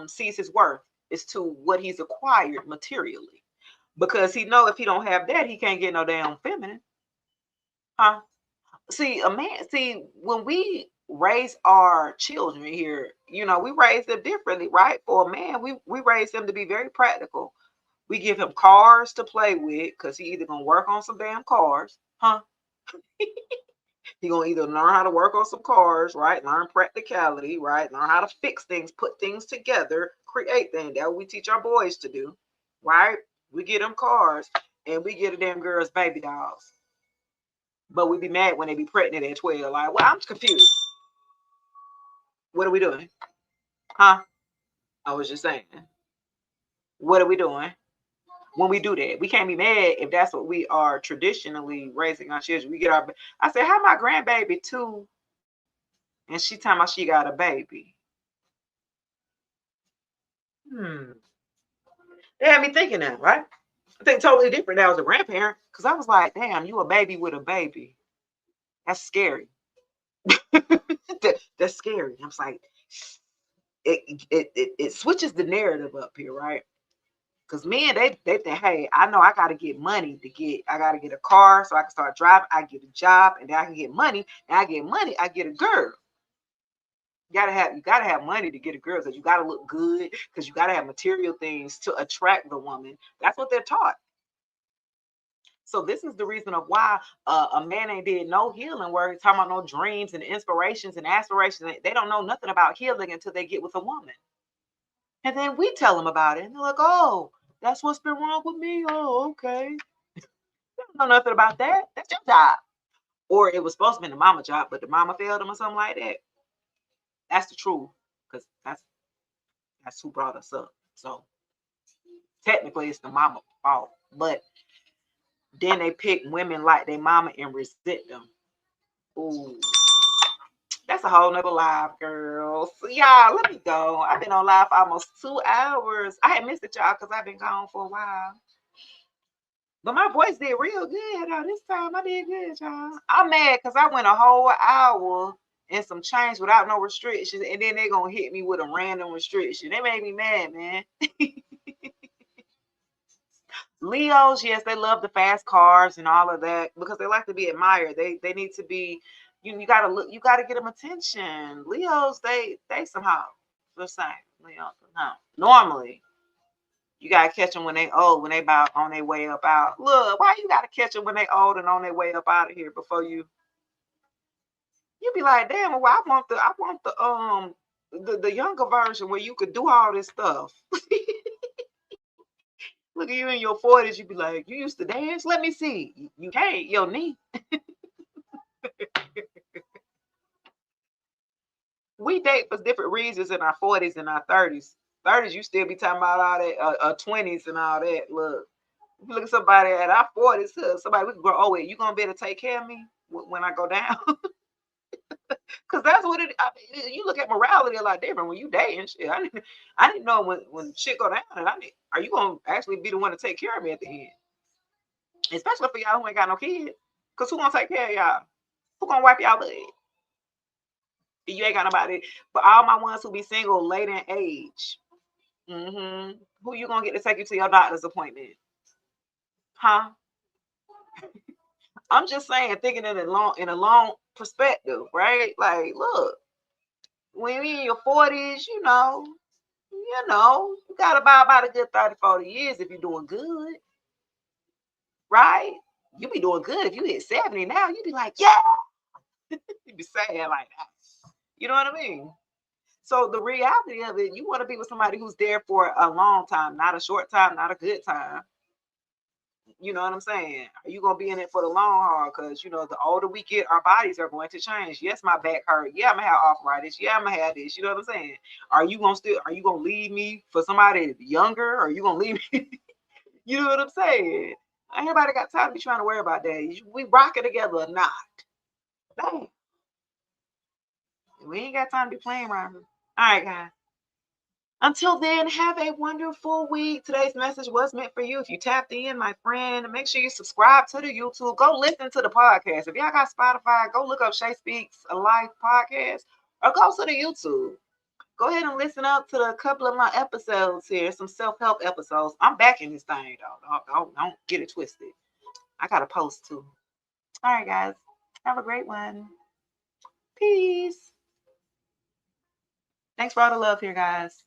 sees his worth is to what he's acquired materially. Because he know if he don't have that, he can't get no damn feminine. Huh? When we raise our children here, we raise them differently, right? For a man, we raise them to be very practical. We give him cars to play with because he either gonna work on some damn cars, huh? He gonna either learn how to work on some cars, right? Learn practicality, right? Learn how to fix things, put things together, create things. That's what we teach our boys to do, right? We get them cars and we get the damn girls baby dolls. But we be mad when they be pregnant at 12. Like, well, I'm confused. What are we doing? Huh? I was just saying. What are we doing? When we do that, we can't be mad if that's what we are traditionally raising our children. I said, how my grandbaby 2, and she talking about she got a baby. They had me thinking that, right? I think totally different now as a grandparent, because I was like, damn, you a baby with a baby. That's scary. That's scary. I was like, it switches the narrative up here, right? Because men, they think, hey, I know I gotta get money I gotta get a car so I can start driving, I get a job, and then I can get money, and I get money, I get a girl. You gotta have money to get a girl because you gotta look good, because you gotta have material things to attract the woman. That's what they're taught. So this is the reason of why a man ain't did no healing, where he's talking about no dreams and inspirations and aspirations. They don't know nothing about healing until they get with a woman. And then we tell them about it. And they're like, oh, that's what's been wrong with me. Oh, okay. They don't know nothing about that. That's your job. Or it was supposed to be the mama job, but the mama failed them or something like that. That's the truth. Because that's who brought us up. So technically it's the mama's fault. But then they pick women like their mama and resent them. Ooh. That's a whole nother live, girl. So y'all, let me go. I've been on live for almost 2 hours. I had missed it, y'all, because I've been gone for a while. But my voice did real good. This time I did good, y'all. I'm mad because I went a whole hour and some change without no restrictions, and then they're gonna hit me with a random restriction. They made me mad, man. Leos, yes, they love the fast cars and all of that because they like to be admired. They need to be. You gotta look. You gotta get them attention. Leos, they somehow the same. Leos, no. Normally, you gotta catch them when they old, when they about on their way up out. Look, why you gotta catch them when they old and on their way up out of here before you be like, damn, well, I want the younger version where you could do all this stuff. Look at you in your 40s, you be like, you used to dance? Let me see. You can't, your knee. We date for different reasons in our 40s and our 30s. 30s, you still be talking about all that, 20s and all that. Look, if you look at somebody at our 40s, somebody we can grow old with, you gonna be able to take care of me when I go down? Because that's what it. I mean, you look at morality a lot different when you dating. Shit, I didn't know when shit go down, and are you gonna actually be the one to take care of me at the end? Especially for y'all who ain't got no kids. Because who gonna take care of y'all? Who gonna wipe y'all leg? You ain't got nobody. But all my ones who be single late in age, who you gonna get to take you to your doctor's appointment? Huh? I'm just saying, thinking in a long perspective, right? Like, look, when you in your 40s, you got about a good 30, 40 years if you're doing good, right? You be doing good if you hit 70 now. You be like, yeah, you be saying like that. You know what I mean? So the reality of it, you want to be with somebody who's there for a long time, not a short time, not a good time. You know what I'm saying? Are you gonna be in it for the long haul? Because the older we get, our bodies are going to change. Yes, my back hurt. Yeah, I'm gonna have arthritis. Yeah, I'm gonna have this. You know what I'm saying? Are you gonna leave me for somebody younger? Or are you gonna leave me? You know what I'm saying? Ain't nobody got time to be trying to worry about that. We rock it together or not. Dang. We ain't got time to be playing around here. All right, guys. Until then, have a wonderful week. Today's message was meant for you. If you tapped in, my friend, make sure you subscribe to the YouTube. Go listen to the podcast. If y'all got Spotify, go look up Shay Speaks a Life podcast or go to the YouTube. Go ahead and listen up to a couple of my episodes here, some self-help episodes. I'm back in this thing, though. Don't get it twisted. I got to post too. All right, guys. Have a great one. Peace. Thanks for all the love here, guys.